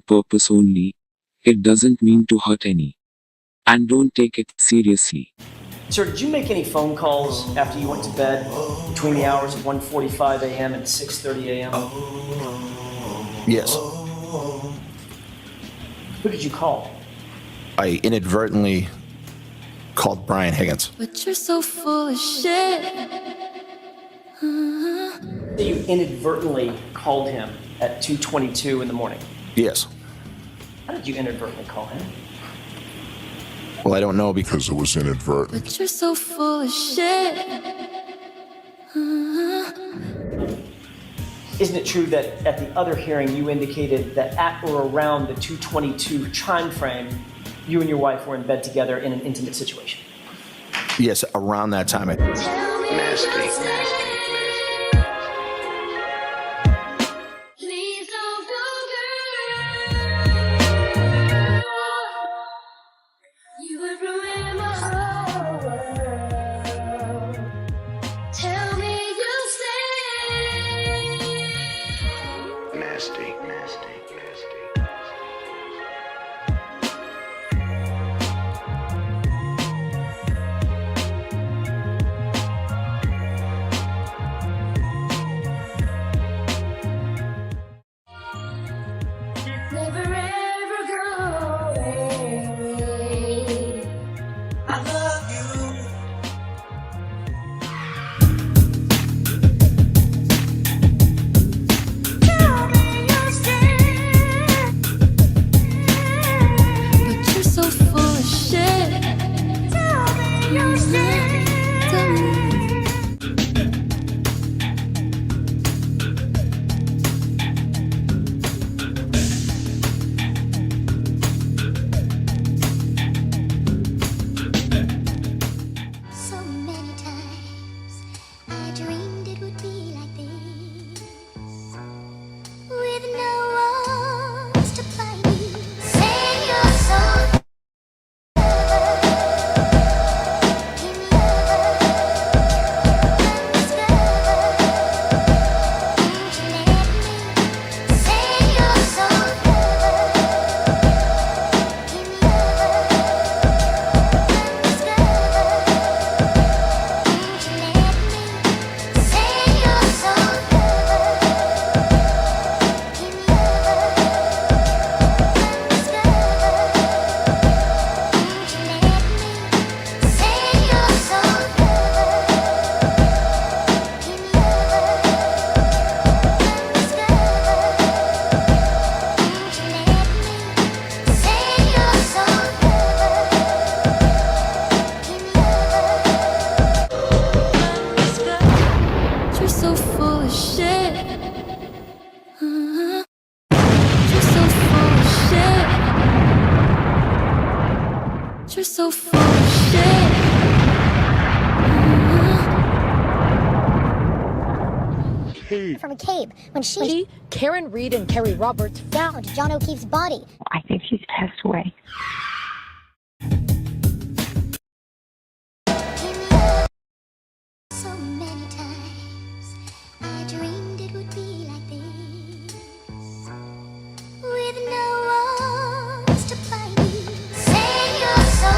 purpose only, it doesn't mean to hurt any. And don't take it seriously. Sir, did you make any phone calls after you went to bed between the hours of 1:45 a.m. and 6:30 a.m.? Yes. Who did you call? I inadvertently called Brian Higgins. But you're so full of shit. So you inadvertently called him at 2:22 in the morning. Yes. How did you inadvertently call him? Well, I don't know because it was inadvertent. But you're so full of shit. Isn't it true that at the other hearing you indicated that at or around the 2:22 time frame, you and your wife were in bed together in an intimate situation? Yes, around that time. Nasty. You're so full of shit. From a cave when she, Karen Reed and Kerry Roberts found John O'Keefe's body. I think she's passed away. So many times I dreamed it would be like this, with no walls to find you. Say you're so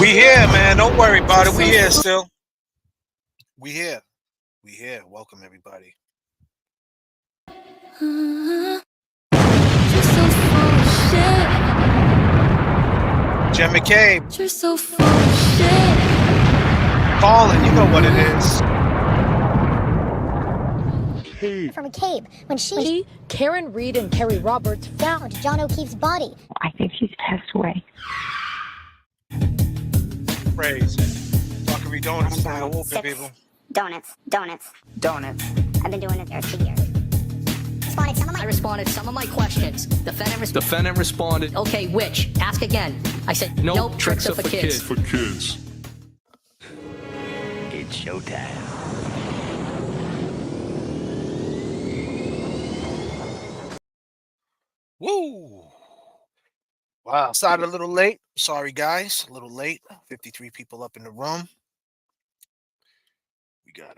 We here, man. Don't worry about it. We here still. We here. We here. Welcome, everybody. J.F.K. You're so full of shit. Calling. You know what it is. from McCabe when she, Karen Reed and Kerry Roberts found John O'Keefe's body. I think she's passed away. Praise. Fuckery donuts now open, 6 people. donuts. I've been doing it there 2 years. I responded some of my questions. Defendant responded. Okay, which? Ask again. I said, Nope, tricks are for kids. For kids. It's showtime. Woo! Wow, started a little late. Sorry, guys, a little late. 53 people up in the room. We got,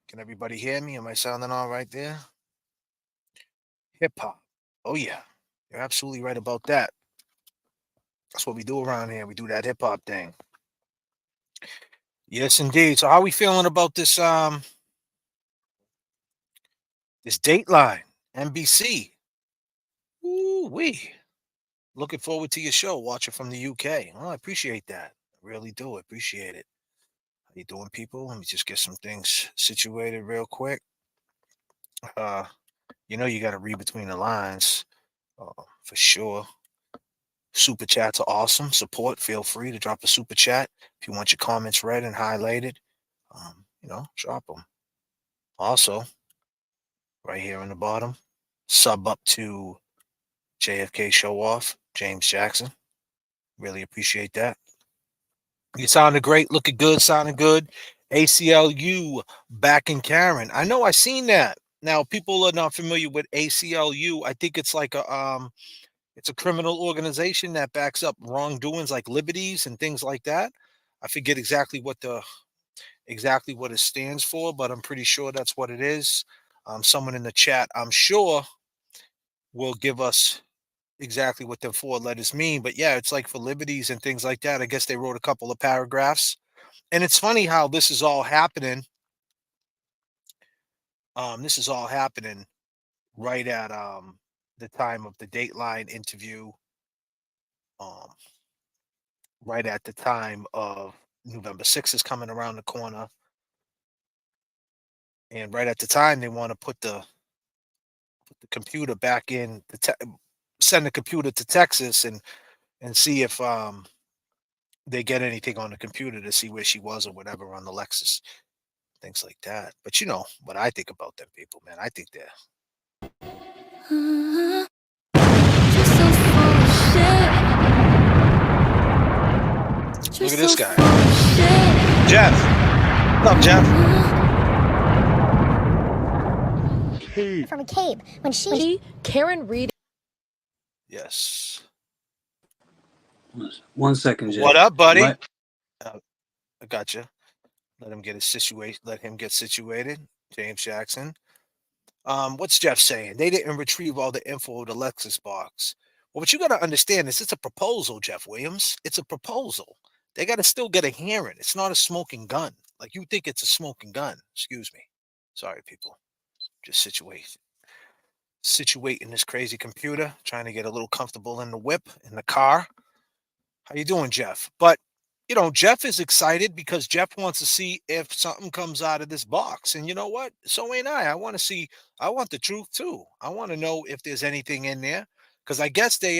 can everybody hear me? Am I sounding all right there? Hip hop. Oh, yeah. You're absolutely right about that. That's what we do around here. We do that hip hop thing. Yes, indeed. So how we feeling about this this Dateline, NBC? Ooh-wee. Looking forward to your show. Watch it from the UK. Oh, I appreciate that. I really do. Appreciate it. How you doing, people? Let me just get some things situated real quick. You know you got to read between the lines, for sure. Super chats are awesome. Support. Feel free to drop a super chat if you want your comments read and highlighted. Drop them. Also, right here on the bottom, sub up to J.F.K. Show Off, James Jackson. Really appreciate that. You sounded great, looking good, sounding good. ACLU back in Karen. I know I seen that. Now, people are not familiar with ACLU. I think it's like it's a criminal organization that backs up wrongdoings like liberties and things like that. I forget exactly what it stands for, but I'm pretty sure that's what it is. Someone in the chat, I'm sure, will give us exactly what the 4 letters mean. But yeah, it's like for liberties and things like that. I guess they wrote a couple of paragraphs. And it's funny how this is all happening. This is all happening right at the time of the Dateline interview. Right at the time of November 6th is coming around the corner. And right at the time they want to put the computer back in, send the computer to Texas and see if they get anything on the computer to see where she was or whatever on the Lexus, things like that. But you know what I think about them people, man. I think they're You're so full of shit. Look at this guy. Full of shit. Jeff. What's up, Jeff? From McCabe when she, Karen Reed. Yes. 1 second, Jay. What up, buddy? What? I got you. Let him get situated. James Jackson. What's Jeff saying? They didn't retrieve all the info of the Lexus box. Well, what you got to understand is it's a proposal, Jeff Williams. It's a proposal. They got to still get a hearing. It's not a smoking gun. Like you think it's a smoking gun. Excuse me. Sorry, people. Just situating this crazy computer, trying to get a little comfortable in the whip, in the car. How you doing, Jeff? But Jeff is excited because Jeff wants to see if something comes out of this box. And you know what? So ain't I. I want the truth too. I want to know if there's anything in there. Because I guess they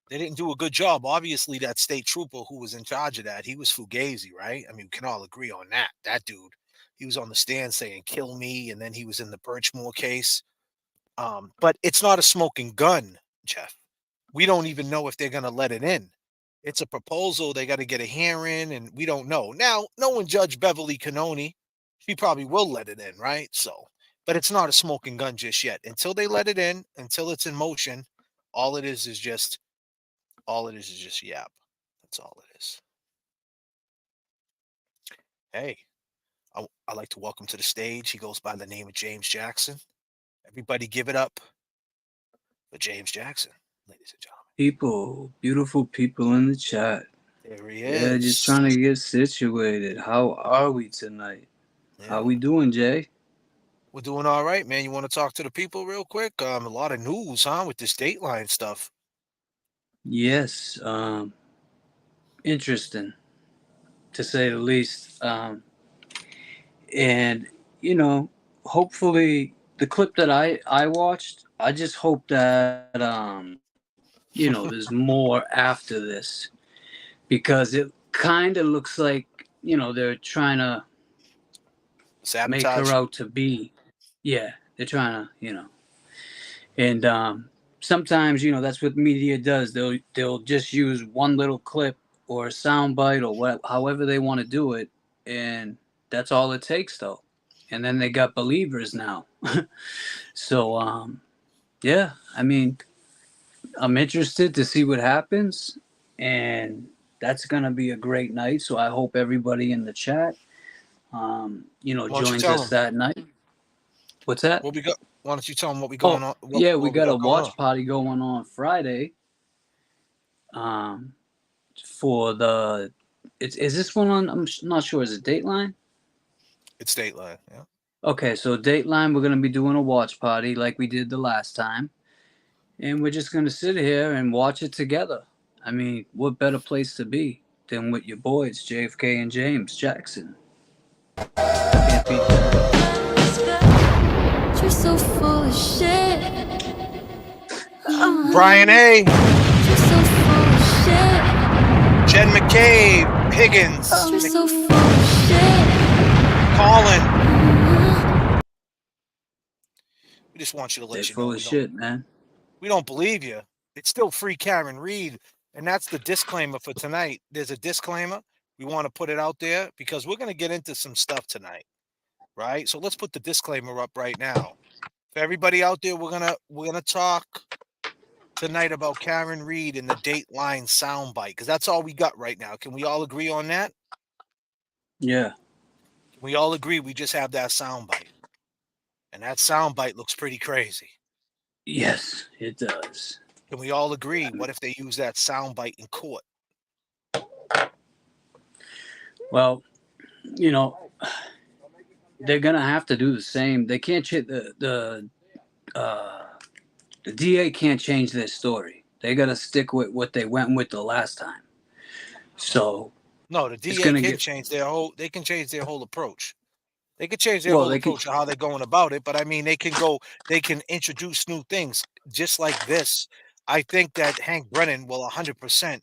didn't do a good job. Obviously, that state trooper who was in charge of that, he was fugazi, right? I mean, we can all agree on that. That dude, he was on the stand saying, kill me. And then he was in the Birchmore case. But it's not a smoking gun, Jeff. We don't even know if they're going to let it in. It's a proposal. They got to get a hearing, and we don't know. Now, knowing Judge Beverly Canoni, she probably will let it in, right? So, but it's not a smoking gun just yet. Until they let it in, until it's in motion, all it is just yap. That's all it is. Hey, I'd like to welcome to the stage. He goes by the name of James Jackson. Everybody give it up for James Jackson, ladies and gentlemen. People, beautiful people in the chat. There he Yeah, is. just trying to get situated. How are we tonight? Yeah. How we doing, Jay? We're doing all right, man. You want to talk to the people real quick? A lot of news, huh, with this Dateline stuff. Yes, interesting, to say the least. And hopefully the clip that I watched, I just hope that there's more after this, because it kind of looks like they're trying to make her Sabotage. out to be, yeah, they're trying to and sometimes that's what media does. They'll just use one little clip or a soundbite or what, however they want to do it, and that's all it takes though. And then they got believers now. So yeah, I mean, I'm interested to see what happens, and that's gonna be a great night. So I hope everybody in the chat, Why don't you joins tell us them that night. What's that? what we got? Why don't you tell them what we Oh, going on? yeah, we What we got a got going on? watch party going on Friday. For the, is this one on? I'm not sure. Is it Dateline? It's Dateline. Yeah. Okay, so Dateline, we're gonna be doing a watch party like we did the last time, and we're just gonna sit here and watch it together. I mean, what better place to be than with your boys, J.F.K. and James Jackson? Can't beat that. You're so full of shit. Brian A. You're so full of shit. Jen McCabe, Higgins, You're so full of shit. Colin. We just want you to They're let you know full of shit, man. we don't believe you. It's still free Karen Reed. And that's the disclaimer for tonight. There's a disclaimer. We want to put it out there because we're going to get into some stuff tonight. Right? So let's put the disclaimer up right now. For everybody out there, we're gonna talk tonight about Karen Reed and the Dateline soundbite, because that's all we got right now. Can we all agree on that? Yeah. Can we all agree we just have that soundbite? And that soundbite looks pretty crazy. Yes, it does. Can we all agree? What if they use that soundbite in court? Well, they're gonna have to do the same. They can't the DA can't change their story. They gotta stick with what they went with the last time. So no, the DA can change their whole. They can change their whole approach. They can change their whole approach to how they're going about it. But I mean, they can introduce new things just like this. I think that Hank Brennan will 100%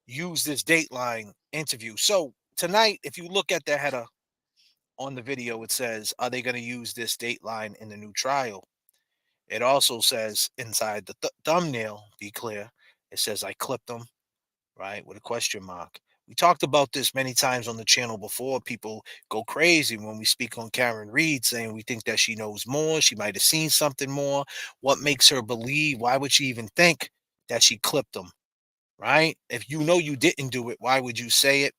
use this Dateline interview. So tonight, if you look at the header on the video, it says, "Are they going to use this Dateline in the new trial?" It also says inside the thumbnail, be clear, it says, "I clipped them," right, with a question mark. We talked about this many times on the channel before. People go crazy when we speak on Karen Reed, saying we think that she knows more. She might have seen something more. What makes her believe? Why would she even think that she clipped them, right? If you know you didn't do it, why would you say it?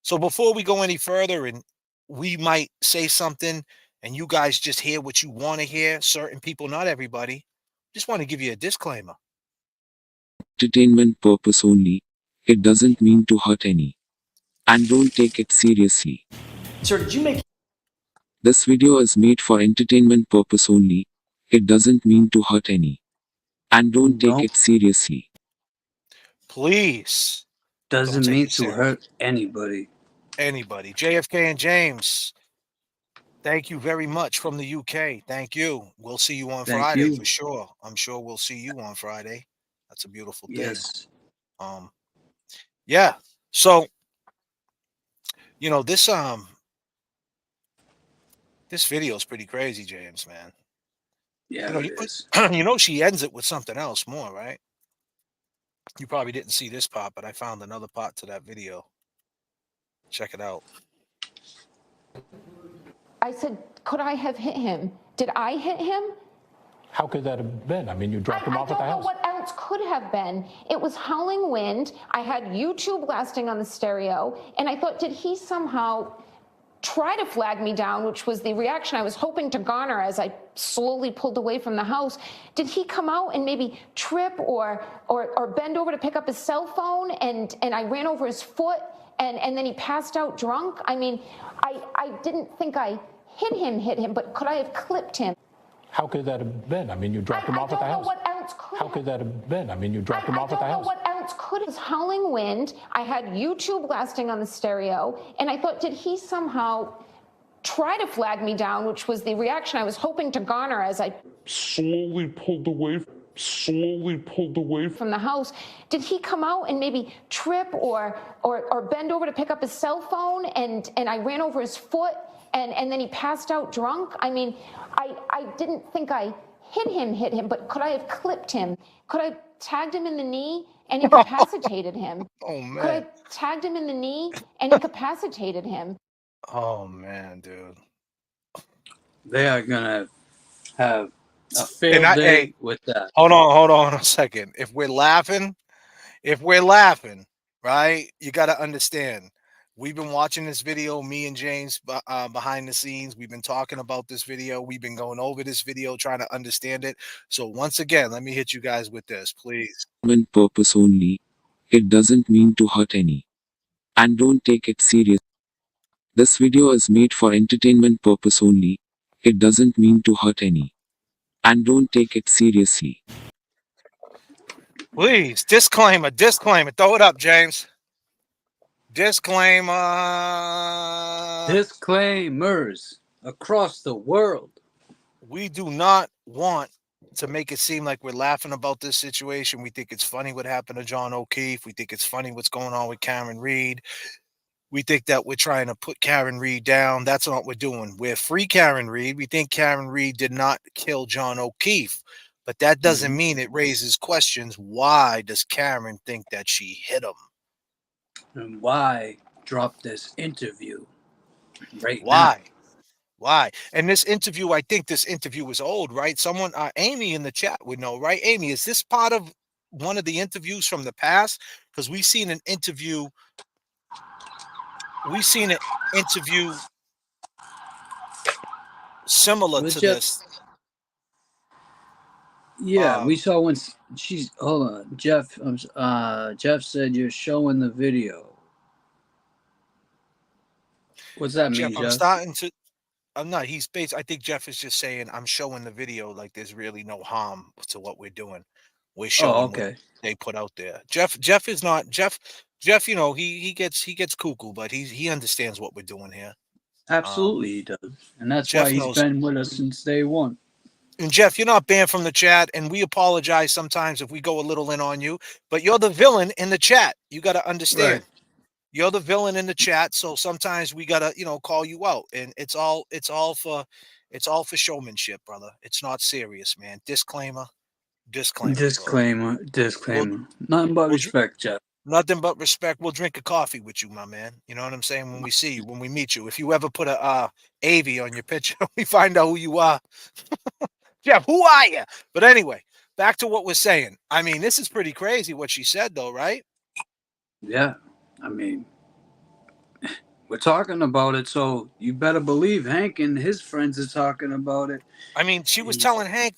So before we go any further, and we might say something and you guys just hear what you want to hear, certain people, not everybody, just want to give you a disclaimer. Entertainment purpose only. It doesn't mean to hurt any. And don't take it seriously. Sir, did you make... This video is made for entertainment purpose only. It doesn't mean to hurt any. And don't take it seriously. Please. Doesn't mean to hurt anybody. Anybody. JFK and James, thank you very much from the UK. Thank you. We'll see you on Friday for sure. I'm sure we'll see you on Friday. That's a beautiful thing. Yes. Yeah. So, this video is pretty crazy, James, man. Yeah, it is. She ends it with something else more, right? You probably didn't see this part, but I found another part to that video. Check it out. I said, could I have hit him? Did I hit him? How could that have been? I mean, you dropped him off at the house. I don't know what else could have been. It was howling wind. I had YouTube blasting on the stereo, and I thought, did he somehow try to flag me down, which was the reaction I was hoping to garner as I slowly pulled away from the house. Did he come out and maybe trip or bend over to pick up his cell phone, and I ran over his foot, and then he passed out drunk? I mean, I didn't think I hit him, but could I have clipped him? How could that have been? I mean, you dropped him off at the house. I don't know what else could. How could that have been? I mean, you dropped him off at the house. I don't know what else could. It was howling wind. I had YouTube blasting on the stereo, and I thought, did he somehow try to flag me down, which was the reaction I was hoping to garner as I slowly pulled away from the house. Did he come out and maybe trip or bend over to pick up his cell phone and I ran over his foot and then he passed out drunk? I mean, I didn't think I hit him, but could I have clipped him? Could I have tagged him in the knee and incapacitated him? Oh, man. Could I have tagged him in the knee and incapacitated him? Oh, man, dude. They are gonna have a field And day with that. Hold on a second. If we're laughing, right? You got to understand. We've been watching this video, me and James, behind the scenes. We've been talking about this video. We've been going over this video, trying to understand it. So once again, let me hit you guys with this, please. Purpose only. It doesn't mean to hurt any. And don't take it serious. This video is made for entertainment purpose only. It doesn't mean to hurt any. And don't take it seriously. Please, disclaimer. Throw it up, James. Disclaimer. Disclaimers across the world. We do not want to make it seem like we're laughing about this situation. We think it's funny what happened to John O'Keefe. We think it's funny what's going on with Karen Reed. We think that we're trying to put Karen Reed down. That's not what we're doing. We're free Karen Reed. We think Karen Reed did not kill John O'Keefe, but that doesn't mean it raises questions. Why does Karen think that she hit him? And why drop this interview right Why? now? Why? And this interview, I think this interview was old, right? Someone, Amy in the chat would know, right? Amy, is this part of one of the interviews from the past? Because we've seen an interview. We've seen an interview similar to this. Yeah, we saw when she's. Hold on, Jeff. Jeff said you're showing the video. What's that mean, Jeff? I'm starting to. I'm not. He's based. I think Jeff is just saying I'm showing the video like there's really no harm to what we're doing. We're showing what they put out there. Jeff is not Jeff. You know, he gets cuckoo, but he understands what we're doing here. Absolutely, he does, and that's Jeff why he's been with us since day one. And Jeff, you're not banned from the chat, and we apologize sometimes if we go a little in on you, but you're the villain in the chat. You got to understand. Right. You're the villain in the chat, so sometimes we gotta, call you out, and it's all for showmanship, brother. It's not serious, man. Disclaimer. Disclaimer. Nothing but respect, Jeff. Nothing but respect. We'll drink a coffee with you, my man. You know what I'm saying? When we see you, when we meet you, if you ever put a AV on your picture, we find out who you are. Jeff, who are you? But anyway, back to what we're saying. I mean, this is pretty crazy what she said, though, right? Yeah. I mean, we're talking about it, so you better believe Hank and his friends are talking about it. I mean, she was telling Hank,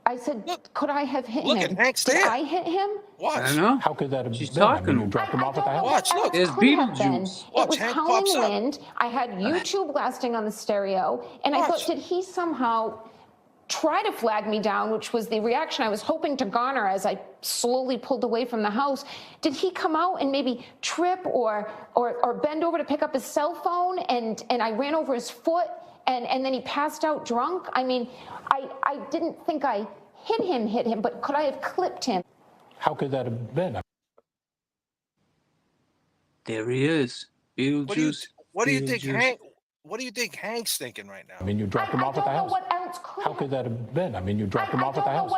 I said, could I have hit him? Look at Hank's there. Did I hit him? Watch. I know. How could that have She's been? I talking. mean, you dropped him off at the house. Watch, look. There's Beetlejuice. It was Hank howling pops up. wind. I had YouTube blasting on the stereo, and I thought, did he somehow try to flag me down, which was the reaction I was hoping to garner as I slowly pulled away from the house? Did he come out and maybe trip or bend over to pick up his cell phone and I ran over his foot and then he passed out drunk? I mean, I didn't think I hit him, but could I have clipped him? How could that have been? There he is. Beetlejuice. What do you think, Hank? What do you think Hank's thinking right now? I mean, you dropped him off at the house. How could that have been? I mean, you dropped him off at the house.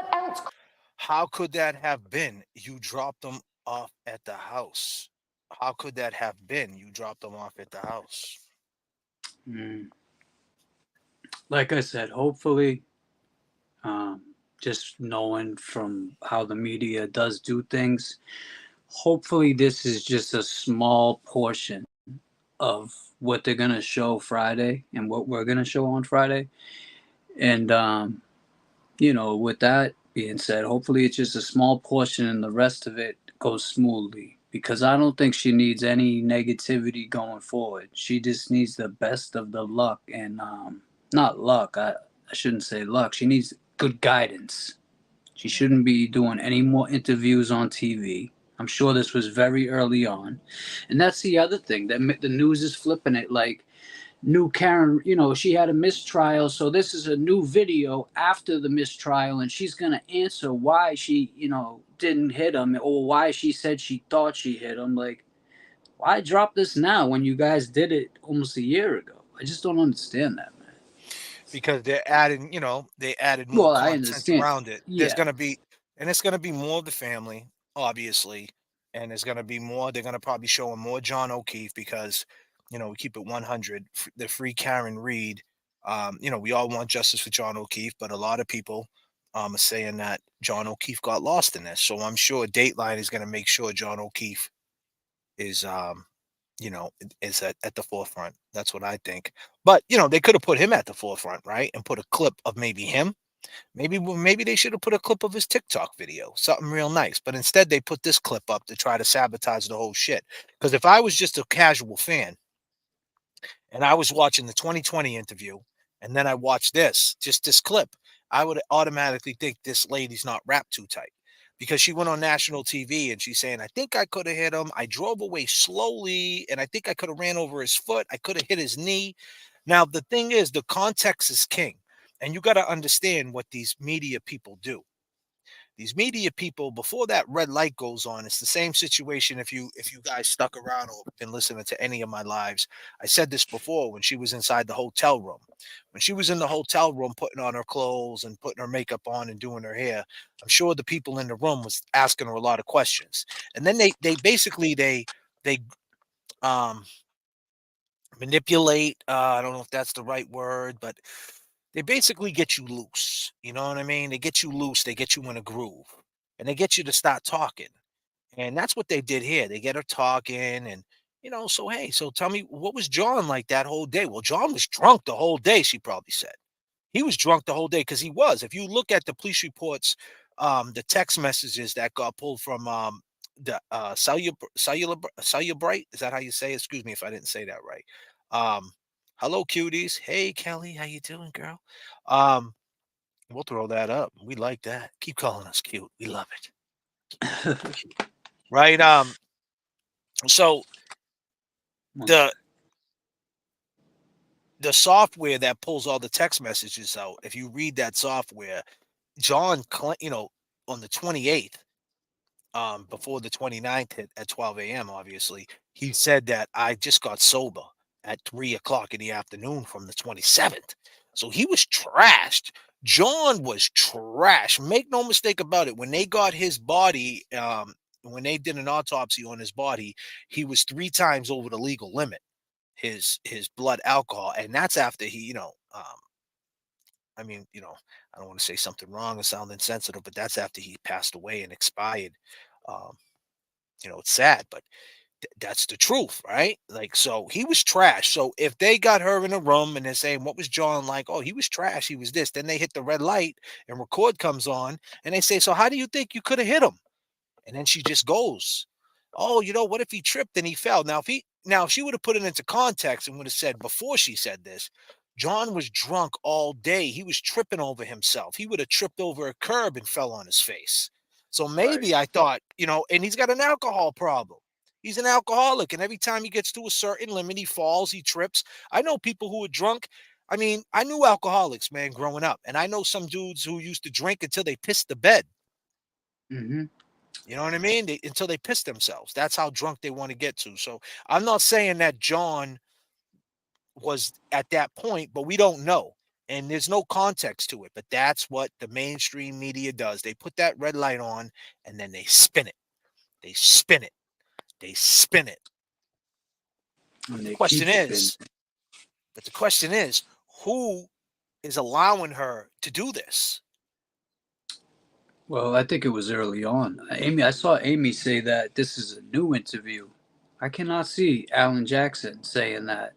How could that have been? You dropped them off at the house. How could that have been? You dropped them off at the house. Like I said, hopefully, just knowing from how the media does do things, hopefully this is just a small portion of what they're going to show Friday and what we're going to show on Friday. And, with that being said, hopefully it's just a small portion and the rest of it goes smoothly, because I don't think she needs any negativity going forward. She just needs the best of the luck and, not luck. I shouldn't say luck. She needs good guidance. She shouldn't be doing any more interviews on TV. I'm sure this was very early on. And that's the other thing, that the news is flipping it like new Karen, she had a mistrial, so this is a new video after the mistrial, and she's going to answer why she, didn't hit him, or why she said she thought she hit him. Like, why drop this now when you guys did it almost a year ago? I just don't understand that, man. Because they're adding, they added more Well, I content understand. around it. There's Yeah. going to be, and it's going to be more of the family, obviously. And there's going to be more, they're going to probably show him more John O'Keefe because, we keep it 100. The free Karen Reed, we all want justice for John O'Keefe, but a lot of people are saying that John O'Keefe got lost in this. So I'm sure Dateline is going to make sure John O'Keefe is, is at the forefront. That's what I think. But they could have put him at the forefront, right? And put a clip of maybe him. Maybe they should have put a clip of his TikTok video, something real nice. But instead, they put this clip up to try to sabotage the whole shit. Because if I was just a casual fan and I was watching the 2020 interview and then I watched just this clip, I would automatically think this lady's not wrapped too tight. Because she went on national TV and she's saying, I think I could have hit him. I drove away slowly and I think I could have ran over his foot. I could have hit his knee. Now, the thing is, the context is king. And you got to understand what these media people do. These media people, before that red light goes on, it's the same situation. If you guys stuck around or been listening to any of my lives, I said this before when she was inside the hotel room. When she was in the hotel room putting on her clothes and putting her makeup on and doing her hair, I'm sure the people in the room was asking her a lot of questions. And then they basically they um manipulate, I don't know if that's the right word, but they basically get you loose. You know what I mean? They get you loose, they get you in a groove, and they get you to start talking. And that's what they did here. They get her talking and so hey, so tell me, what was John like that whole day? Well, John was drunk the whole day, she probably said. He was drunk the whole day because he was. If you look at the police reports, the text messages that got pulled from the cellular is that how you say it? Excuse me if I didn't say that right. Hello, cuties. Hey, Kelly, how you doing, girl? Um, we'll throw that up. We like that. Keep calling us cute. We love it. Right. So the software that pulls all the text messages out, if you read that software, John, on the 28th, before the 29th hit at 12 a.m., obviously, he said that I just got sober at 3 o'clock in the afternoon from the 27th. So he was trashed. John was trash. Make no mistake about it. When they got his body, when they did an autopsy on his body, he was 3 times over the legal limit, his blood alcohol. And that's after he, I mean, I don't want to say something wrong or sound insensitive, but that's after he passed away and expired. Um, it's sad, but that's the truth, right? Like, so he was trash. So if they got her in a room and they're saying, what was John like? Oh, he was trash. He was this. Then they hit the red light and record comes on and they say, so how do you think you could have hit him? And then she just goes, oh, what if he tripped and he fell? If she would have put it into context and would have said before she said this, John was drunk all day. He was tripping over himself. He would have tripped over a curb and fell on his face. So maybe I thought, and he's got an alcohol problem. He's an alcoholic. And every time he gets to a certain limit, he falls, he trips. I know people who are drunk. I mean, I knew alcoholics, man, growing up. And I know some dudes who used to drink until they pissed the bed. Mm-hmm. You know what I mean? Until they piss themselves. That's how drunk they want to get to. So I'm not saying that John was at that point, but we don't know. And there's no context to it. But that's what the mainstream media does. They put that red light on and then they spin it. They spin it. They spin it. And they The question keep spinning. the question is, who is allowing her to do this? Well, I think it was early on. I saw Amy say that this is a new interview. I cannot see Alan Jackson saying that,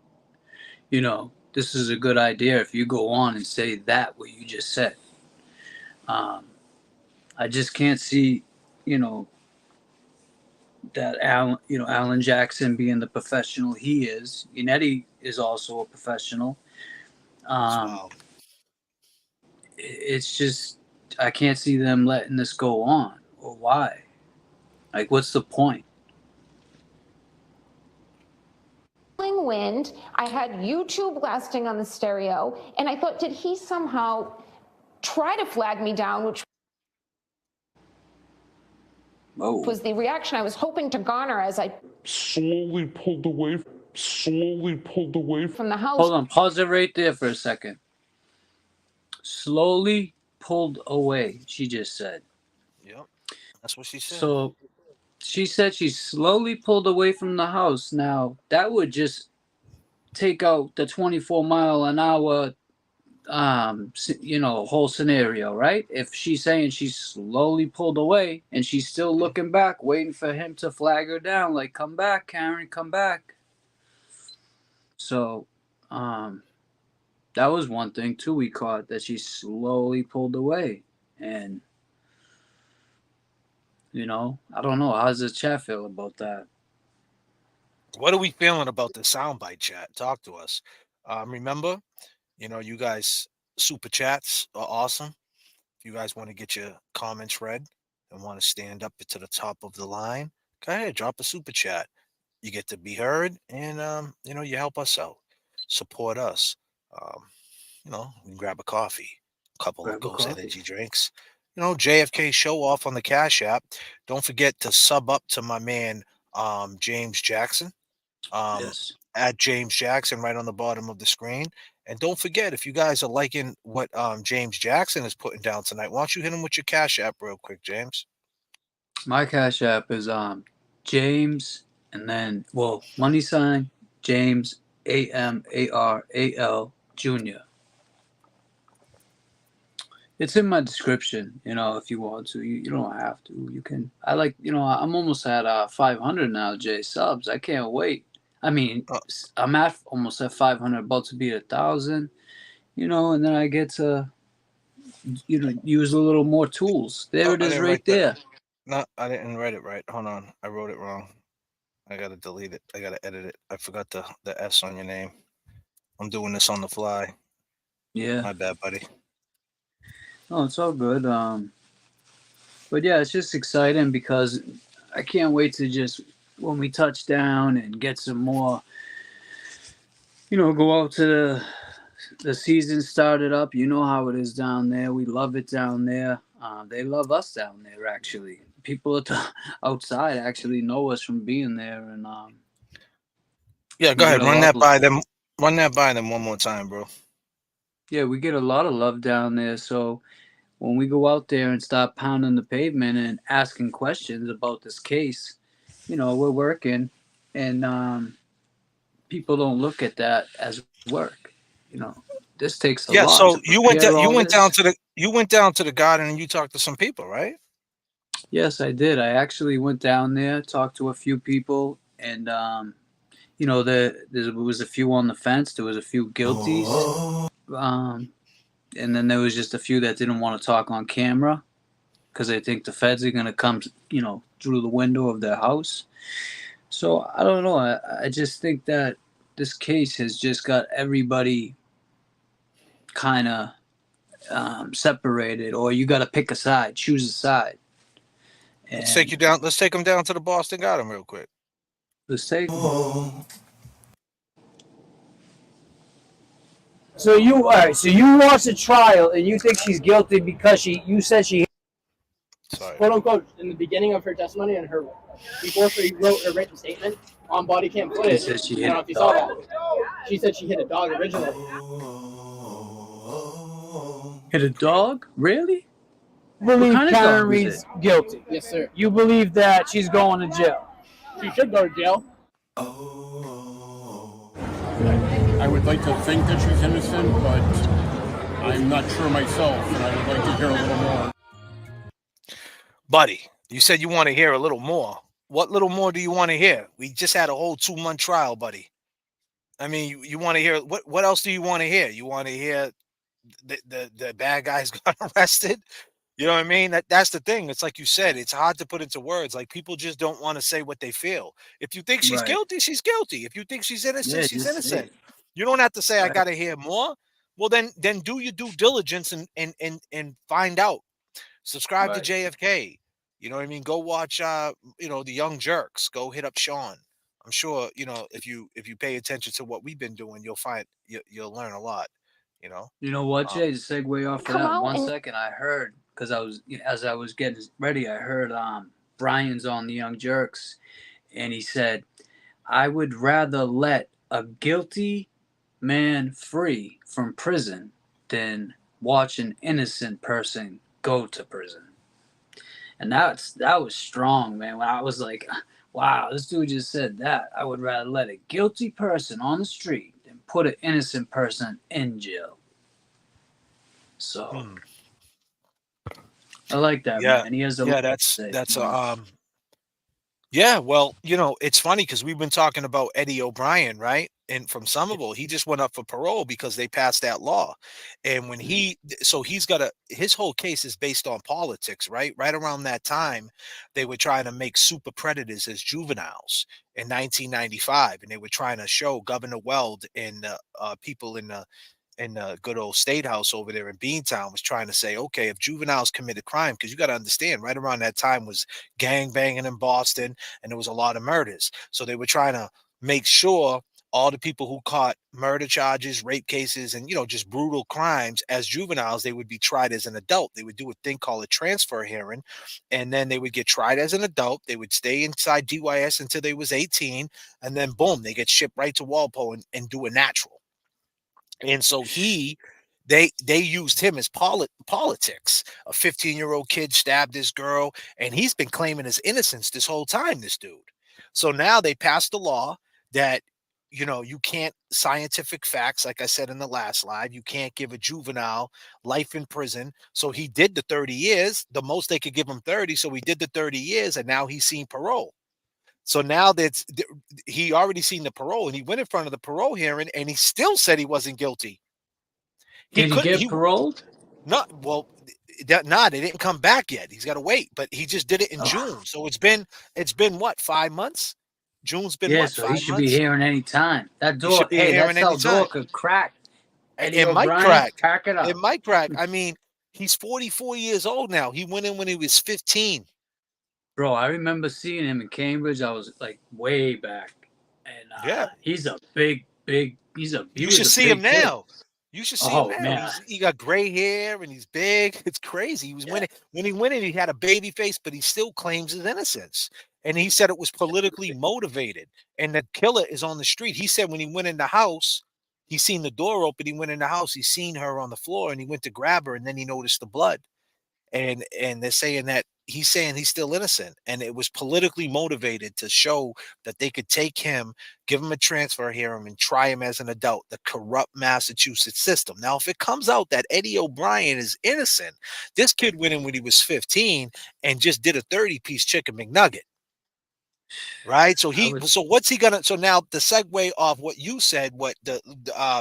this is a good idea if you go on and say that what you just said. I just can't see, that Alan Jackson being the professional he is. Eddie is also a professional. Wow. It's just I can't see them letting this go on. Or why? Like, what's the point? Wind. I had YouTube blasting on the stereo, and I thought, did he somehow try to flag me down, which was the reaction I was hoping to garner as I slowly pulled away from the house. Hold on, pause it right there for a second. Slowly pulled away, she just said. Yep, that's what she said. So she said she slowly pulled away from the house. Now, that would just take out the 24-mile-an-hour whole scenario, right? If she's saying she slowly pulled away and she's still looking back, waiting for him to flag her down, like, come back, Karen, come back. So that was one thing too we caught, that she slowly pulled away. And I don't know, how does the chat feel about that? What are we feeling about the soundbite chat? Talk to us. Remember, you guys, super chats are awesome. If you guys want to get your comments read and want to stand up to the top of the line, go ahead, drop a super chat. You get to be heard, and you help us out, support us. You can grab a coffee, a couple of Ghost Energy drinks. JFK show off on the Cash App. Don't forget to sub up to my man James Jackson. Yes. At James Jackson right on the bottom of the screen. And don't forget, if you guys are liking what James Jackson is putting down tonight, why don't you hit him with your Cash App real quick, James? My Cash App is James, and then money sign James AMARAL Jr. It's in my description, if you want to. You don't have to. You can. I'm almost at 500 now, Jay, subs. I can't wait. I mean, I'm almost at 500, about to be 1,000, and then I get to, use a little more tools. There it is right there. No, I didn't write it right. Hold on. I wrote it wrong. I got to delete it. I got to edit it. I forgot the S on your name. I'm doing this on the fly. Yeah. My bad, buddy. Oh, it's all good. But yeah, it's just exciting because I can't wait to just, when we touch down and get some more, go out to the season started up. You know how it is down there. We love it down there. They love us down there, actually. People outside actually know us from being there. And yeah, go ahead. Run that by them. Run that by them one more time, bro. Yeah, we get a lot of love down there. So when we go out there and start pounding the pavement and asking questions about this case, we're working, and people don't look at that as work. This takes a lot. So you went down to the garden and you talked to some people, right? Yes, I did. I actually went down there, talked to a few people, and there was a few on the fence. There was a few guilties, and then there was just a few that didn't want to talk on camera because they think the feds are gonna come, through the window of their house. So I don't know. I just think that this case has just got everybody kind of separated, or you got to pick a side, choose a side. And let's take you down. Let's take them down to the Boston Garden real quick. Let's take. So you watched the trial and you think she's guilty because you said she, quote unquote, in the beginning of her testimony and her before she wrote her written statement on body cam footage. I don't know if you saw that. She said she hit a dog originally. Hit a dog? Really? You believe Karen Reed's guilty? Yes, sir. You believe that she's going to jail? She should go to jail. I would like to think that she's innocent, but I'm not sure myself, and I would like to hear a little more. Buddy, you said you want to hear a little more. What little more do you want to hear? We just had a whole 2-month trial, buddy. I mean, you want to hear what else do you want to hear? You want to hear the bad guys got arrested? You know what I mean? That's the thing. It's like you said, it's hard to put into words. Like, people just don't want to say what they feel. If you think she's guilty, she's guilty. If you think she's innocent, she's innocent. You don't have to say, I got to hear more. Well, then do your due diligence and find out. Subscribe to JFK. You know what I mean? Go watch, the Young Jerks. Go hit up Sean. I'm sure, if you pay attention to what we've been doing, you'll find you'll learn a lot. You know. You know what, Um, Jay? To segue off of Come that, out one and second, I heard because as I was getting ready, I heard Brian's on the Young Jerks, and he said, "I would rather let a guilty man free from prison than watch an innocent person go to prison." And that was strong, man. When I was like, wow, this dude just said that. I would rather let a guilty person on the street than put an innocent person in jail. So I like that, yeah, man. He has a lot yeah. to That's say. that's Yeah, well, it's funny because we've been talking about Eddie O'Brien, right? And from Somerville, he just went up for parole because they passed that law. And when so his whole case is based on politics, right? Right around that time, they were trying to make super predators as juveniles in 1995, and they were trying to show Governor Weld and people in the good old state house over there in Beantown was trying to say, okay, if juveniles committed crime, because you got to understand, right around that time was gang banging in Boston, and there was a lot of murders. So they were trying to make sure all the people who caught murder charges, rape cases, and just brutal crimes as juveniles, they would be tried as an adult. They would do a thing called a transfer hearing, and then they would get tried as an adult. They would stay inside DYS until they was 18, and then boom, they get shipped right to Walpole and do a natural. And so they used him as politics. A 15-year-old kid stabbed this girl, and he's been claiming his innocence this whole time, this dude. So now they passed a law that you can't scientific facts, like I said in the last slide, you can't give a juvenile life in prison. So he did the 30 years, the most they could give him 30. So he did the 30 years, and now he's seen parole. So now he already seen the parole, and he went in front of the parole hearing, and he still said he wasn't guilty. He Did he couldn't. get paroled? Not well. They didn't come back yet. He's got to wait. But he just did it in June. So it's been what, 5 months? June's been Yeah, what, so he 5 should be months? hearing any time. That He door, should be hey, that hearing any cell door time. could crack. Eddie It might O'Brien, crack. crack it It up. might crack. I mean, he's 44 years old now. He went in when he was 15. Bro, I remember seeing him in Cambridge. I was like way back, and Yeah. he's a big. He You was should a see him big kid. now. You should see him Oh now. man, He got gray hair and he's big. It's crazy. He was winning. When he went in, he had a baby face, but he still claims his innocence. And he said it was politically motivated. And the killer is on the street. He said when he went in the house, he seen the door open. He went in the house. He seen her on the floor, and he went to grab her, and then he noticed the blood. And they're saying that he's saying he's still innocent, and it was politically motivated to show that they could take him, give him a transfer hearing, and try him as an adult. The corrupt Massachusetts system. Now, if it comes out that Eddie O'Brien is innocent, this kid went in when he was 15 and just did a 30-piece chicken McNugget. Right. So what's he gonna? So now the segue off what you said, what the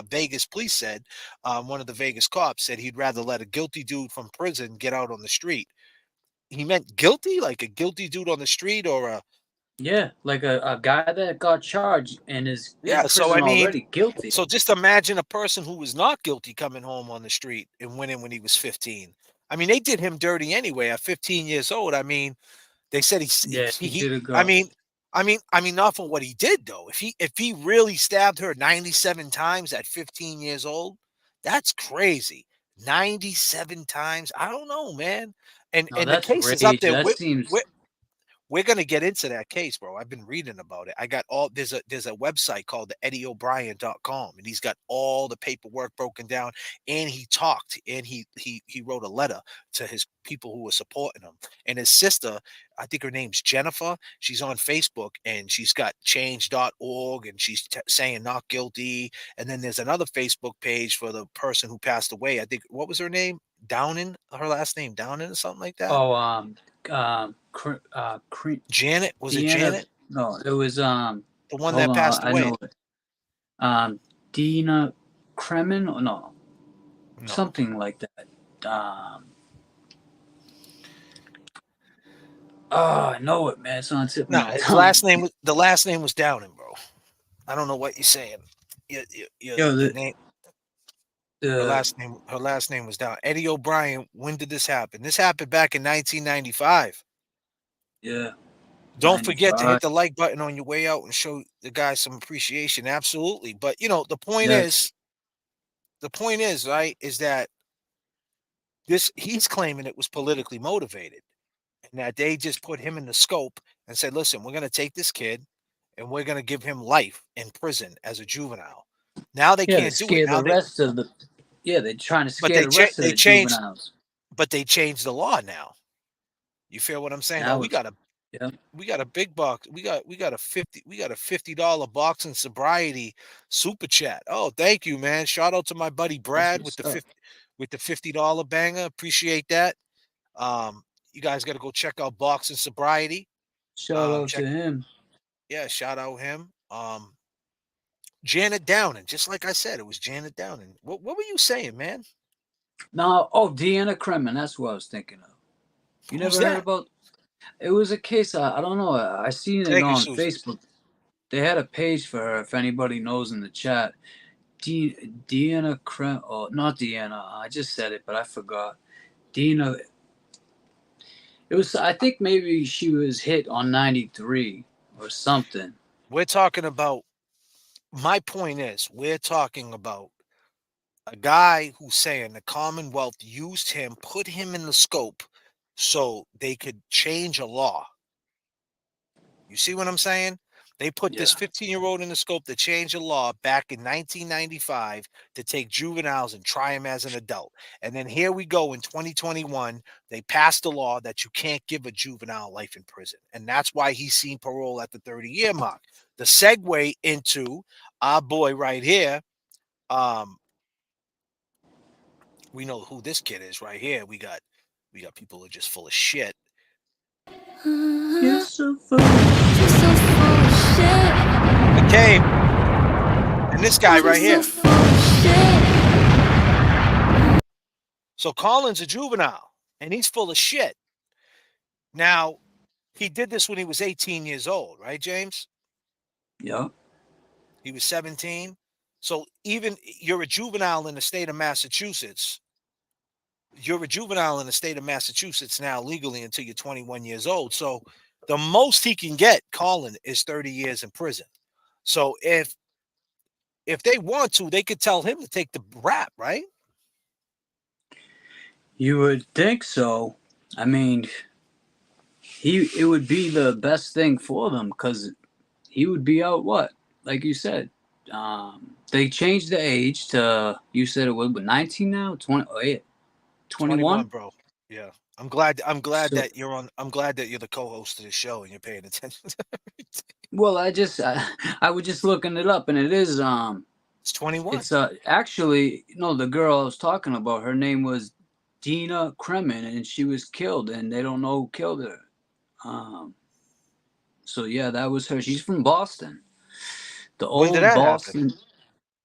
Vegas police said, one of the Vegas cops said he'd rather let a guilty dude from prison get out on the street. He meant guilty, like a guilty dude on the street, or a yeah, like a guy that got charged and is in So I prison mean, already, guilty. so just imagine a person who was not guilty coming home on the street and went in when he was 15. I mean, they did him dirty anyway at 15 years old. I mean, they said he should have I gone. mean, not for what he did though. If he really stabbed her 97 times at 15 years old, that's crazy. 97 times. I don't know, man. And No, the that's case is up rage. there. That seems. We're gonna get into that case, bro. I've been reading about it. I got all there's a website called the EddieO'Brien.com, and he's got all the paperwork broken down. And he talked, and he wrote a letter to his people who were supporting him. And his sister, I think her name's Jennifer. She's on Facebook, and she's got change.org, and she's saying not guilty. And then there's another Facebook page for the person who passed away. I think what was her name? Downing, her last name Downing or something like that. Oh, Janet, was it Deanna, Janet? No, it was The one hold that on, passed I away. know it. Dina Kremen, or no, something like that. I know it, man. It's on the tip of No, my his tongue. the last name was Downing, bro. I don't know what you're saying. Your name. Her last name was Downing. Eddie O'Brien. When did this happen? This happened back in 1995. Yeah. Don't forget to 95. hit the like button on your way out and show the guy some appreciation. Absolutely. But, you know, the point Yes. is, right, is that he's claiming it was politically motivated and that they just put him in the scope and said, listen, we're going to take this kid and we're going to give him life in prison as a juvenile. Now they Yeah, they can't do it. scare Now the rest of the. Yeah, they're trying to but scare the rest of the juveniles. they changed the law now. You feel what I'm saying? Oh, Now we it's. got a Yeah. we got a big box. We got a $50 boxing sobriety super chat. Oh, thank you, man. Shout out to my buddy That's Brad what's with the up. $50 banger. Appreciate that. You guys got to go check out boxing sobriety. Shout out Check to him. Yeah, shout out him. Janet Downing, just like I said, it was Janet Downing. What were you saying, man? No, oh, Deanna Kremen. That's what I was thinking of. You Who's never heard that? about? It was a case. I don't know. I seen it Thank you, on Susan. Facebook. They had a page for her. If anybody knows in the chat, Deanna Kremen. Oh, not Deanna. I just said it, but I forgot. Deanna. It was. I think maybe she was hit on 93 or something. We're talking about. My point is, we're talking about a guy who's saying the Commonwealth used him, put him in the scope so they could change a law. You see what I'm saying? They put this 15-year-old in the scope to change a law back in 1995 to take juveniles and try him as an adult. And then here we go in 2021, they passed a law that you can't give a juvenile life in prison. And that's why he's seen parole at the 30-year mark. The segue into our boy right here, we know who this kid is right here. We got people who are just full of shit. You're so full. You're so full of shit. McCabe. And this guy right here. So full of shit. So Colin's a juvenile and he's full of shit. Now, he did this when he was 18 years old, right, James? Yeah. He was 17. So even you're a juvenile in the state of Massachusetts. You're a juvenile in the state of Massachusetts now legally until you're 21 years old. So the most he can get, Colin, is 30 years in prison. So if they want to, they could tell him to take the rap, right? You would think so. I mean, it would be the best thing for them because he would be out what? Like you said. They changed the age to, you said it was 19 now? 20, oh yeah. 21? Bro. Yeah. I'm glad So, that you're on. I'm glad that you're the co-host of the show and you're paying attention. well, I was just looking it up and it is it's 21. It's actually no, the girl I was talking about, her name was Deanna Kremen and she was killed and they don't know who killed her. So yeah, that was her. She's from Boston. The When did old that Boston. happen?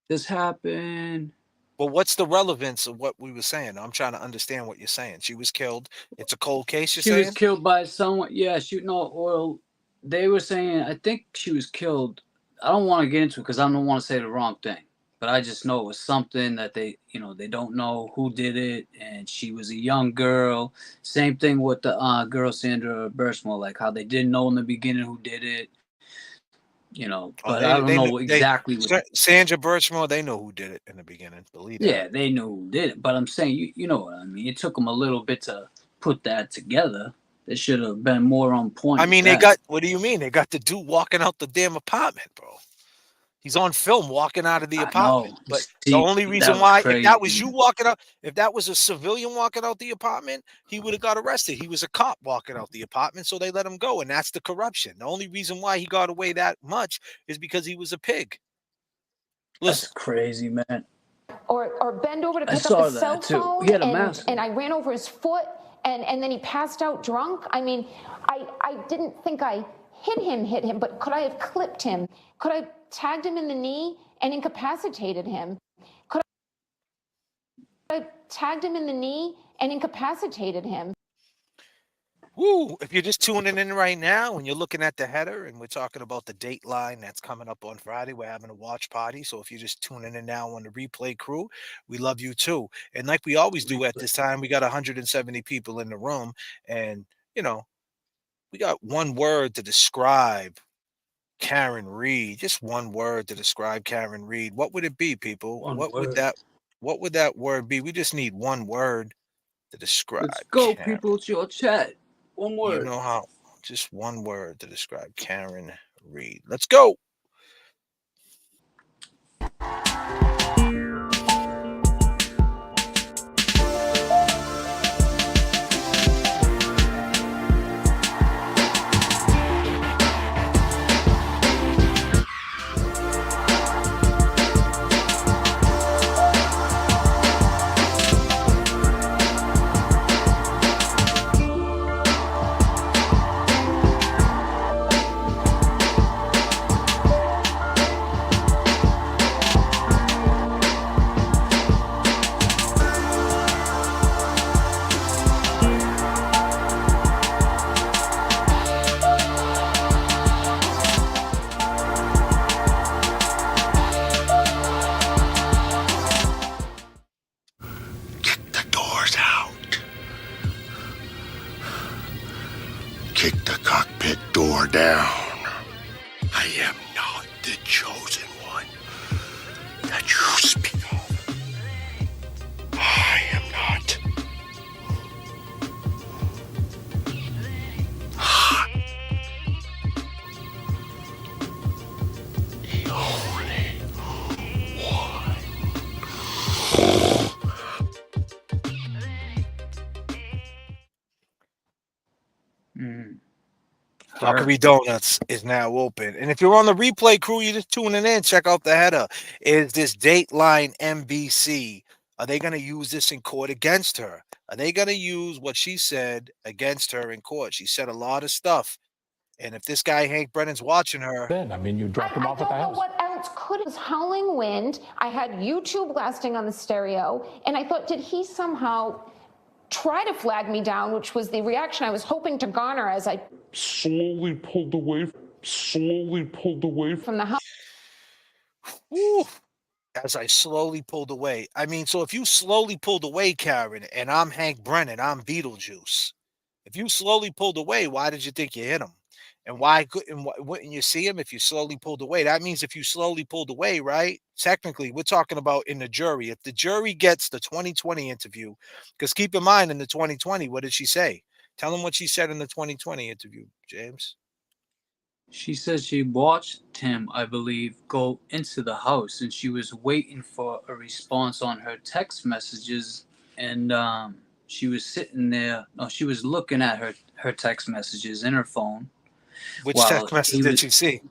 This happened. Well, what's the relevance of what we were saying? I'm trying to understand what you're saying. She was killed. It's a cold case, you're She saying? was killed by someone. Yeah, well, they were saying, I think she was killed. I don't want to get into it because I don't want to say the wrong thing. But I just know it was something that they don't know who did it. And she was a young girl. Same thing with the girl, Sandra Birchmore, like how they didn't know in the beginning who did it. But I don't know exactly what. Sandra Birchmore, they know who did it in the beginning. Believe that. Yeah, they know who did it. But I'm saying, you know what I mean. It took them a little bit to put that together. They should have been more on point. I mean, what do you mean? They got the dude walking out the damn apartment, bro. He's on film walking out of the apartment. But the only reason why, if that was you walking out, if that was a civilian walking out the apartment, he would have got arrested. He was a cop walking out the apartment, so they let him go. And that's the corruption. The only reason why he got away that much is because he was a pig. Listen. That's crazy, man. Or bend over to pick up his cell phone, he had a mask. And I ran over his foot, and then he passed out drunk. I mean, I didn't think I hit him, but could I have clipped him? Could I have tagged him in the knee and incapacitated him? Could I have tagged him in the knee and incapacitated him? Woo! If you're just tuning in right now and you're looking at the header and we're talking about the Dateline that's coming up on Friday, we're having a watch party. So if you're just tuning in now on the replay crew, we love you too. And like we always do at this time, we got 170 people in the room and, we got one word to describe Karen Reed. Just one word to describe Karen Reed. What would it be, people? What would that word be? We just need one word to describe. Let's go, Karen. people. It's your chat. One word. You know how? Just one word to describe Karen Reed. Let's go. Kick the cockpit door down. I am not the chosen one that you speak of. I am not. The only one. Rockery Donuts is now open. And if you're on the replay crew, you're just tuning in, check out the header. Is this Dateline NBC? Are they going to use this in court against her? Are they going to use what she said against her in court? She said a lot of stuff. And if this guy, Hank Brennan's watching her. I mean, you dropped him off at the house. What else could it was howling wind. I had YouTube blasting on the stereo. And I thought, did he somehow try to flag me down, which was the reaction I was hoping to garner as I slowly pulled away from the house. Woo, as I slowly pulled away. I mean, so if you slowly pulled away, Karen, and I'm Hank Brennan, I'm Beetlejuice. If you slowly pulled away, why did you think you hit him? And why wouldn't you see him if you slowly pulled away? That means if you slowly pulled away, right? Technically, we're talking about in the jury. If the jury gets the 2020 interview, because keep in mind, in the 2020, what did she say? Tell them what she said in the 2020 interview, James. She said she watched him, I believe, go into the house, and she was waiting for a response on her text messages, and she was sitting there. No, she was looking at her text messages in her phone. Which text message did she see?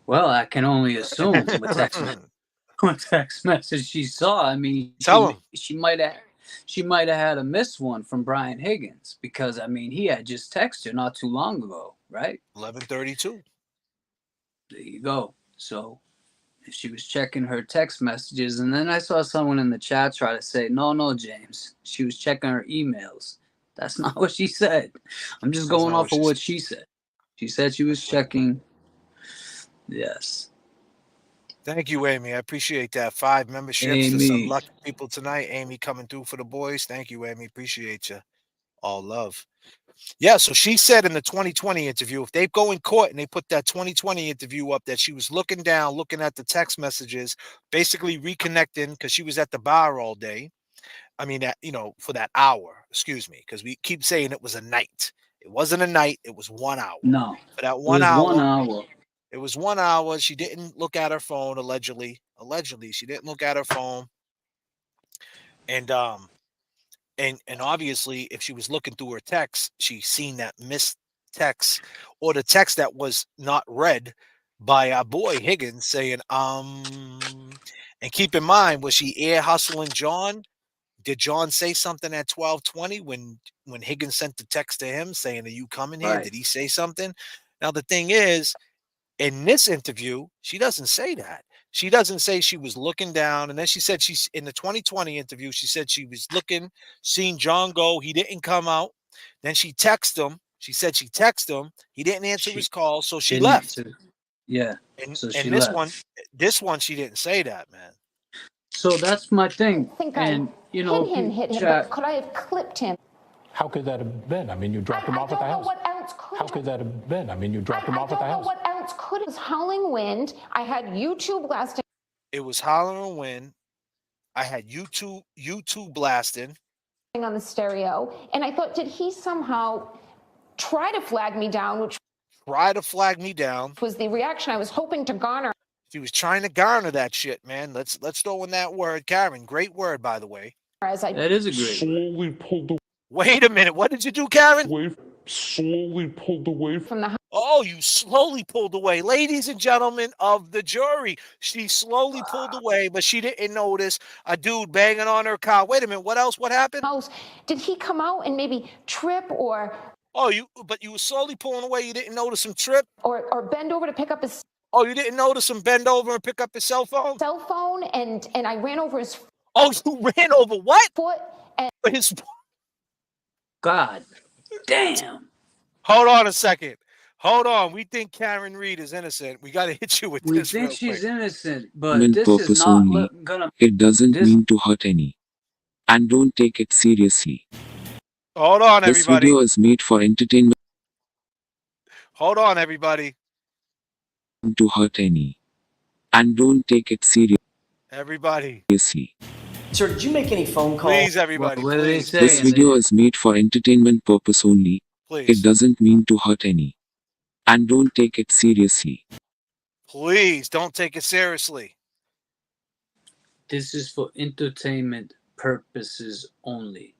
Well, I can only assume what text message she saw. I mean, she might have had a missed one from Brian Higgins, because I mean, he had just texted her not too long ago, right? 11:32. There you go. So if she was checking her text messages, and then I saw someone in the chat try to say, no, James, she was checking her emails. That's not what she said. I'm just going off of what she said. She said she was checking. Yes. Thank you, Amy. I appreciate that. 5 memberships to some lucky people tonight. Amy coming through for the boys. Thank you, Amy. Appreciate you. All love. Yeah, so she said in the 2020 interview, if they go in court and they put that 2020 interview up, that she was looking down, looking at the text messages, basically reconnecting because she was at the bar all day. I mean, for that hour, excuse me, because we keep saying it was a night. It wasn't a night. It was 1 hour. No. For that 1 hour. 1 hour. It was 1 hour. She didn't look at her phone, allegedly. Allegedly, she didn't look at her phone. And obviously, if she was looking through her text, she seen that missed text or the text that was not read by our boy Higgins saying, and keep in mind, was she ear hustling John? Did John say something at 12:20 when Higgins sent the text to him saying, "Are you coming here?" Right. Did he say something? Now, the thing is, in this interview, she doesn't say that. She doesn't say she was looking down. And then she said she's in the 2020 interview. She said she was looking, seeing John go. He didn't come out. Then she texted him. She said she texted him. He didn't answer his call. So she left. Yeah. And, so and this one, she didn't say that, man. So that's my thing. I think and hit him, but could I have clipped him? How could that have been? I mean, you dropped him off at the house. What else could How could that have been? I mean, you dropped him off at the house. What else could it was howling wind. I had YouTube blasting. It was howling wind. I had YouTube blasting On the stereo, and I thought, did he somehow try to flag me down, which was the reaction I was hoping to garner. She was trying to garner that shit, man. Let's throw in that word, Karen. Great word, by the way. That is a great slowly pulled away. Wait a minute. What did you do, Karen? Slowly pulled away from the house. Oh, you slowly pulled away. Ladies and gentlemen of the jury, she slowly pulled away, but she didn't notice a dude banging on her car. Wait a minute. What else? What happened? Did he come out and maybe trip or... Oh, you were slowly pulling away. You didn't notice him trip? Or bend over to pick up his... Oh, you didn't notice him bend over and pick up his cell phone? Cell phone, and I ran over his... Oh, you ran over what? Foot and... His... God damn. Hold on a second. Hold on. We think Karen Reed is innocent. We got to hit you with this. We think she's innocent, but Main this purpose is not only. gonna... It doesn't mean to hurt any. And don't take it seriously. Hold on, this everybody. This video is made for entertainment. Hold on, everybody. To hurt any. And don't take it seriously. Everybody. Sir, did you make any phone calls? Please, everybody. What please. This video is made for entertainment purpose only. Please. It doesn't mean to hurt any. And don't take it seriously. Please, don't take it seriously. This is for entertainment purposes only.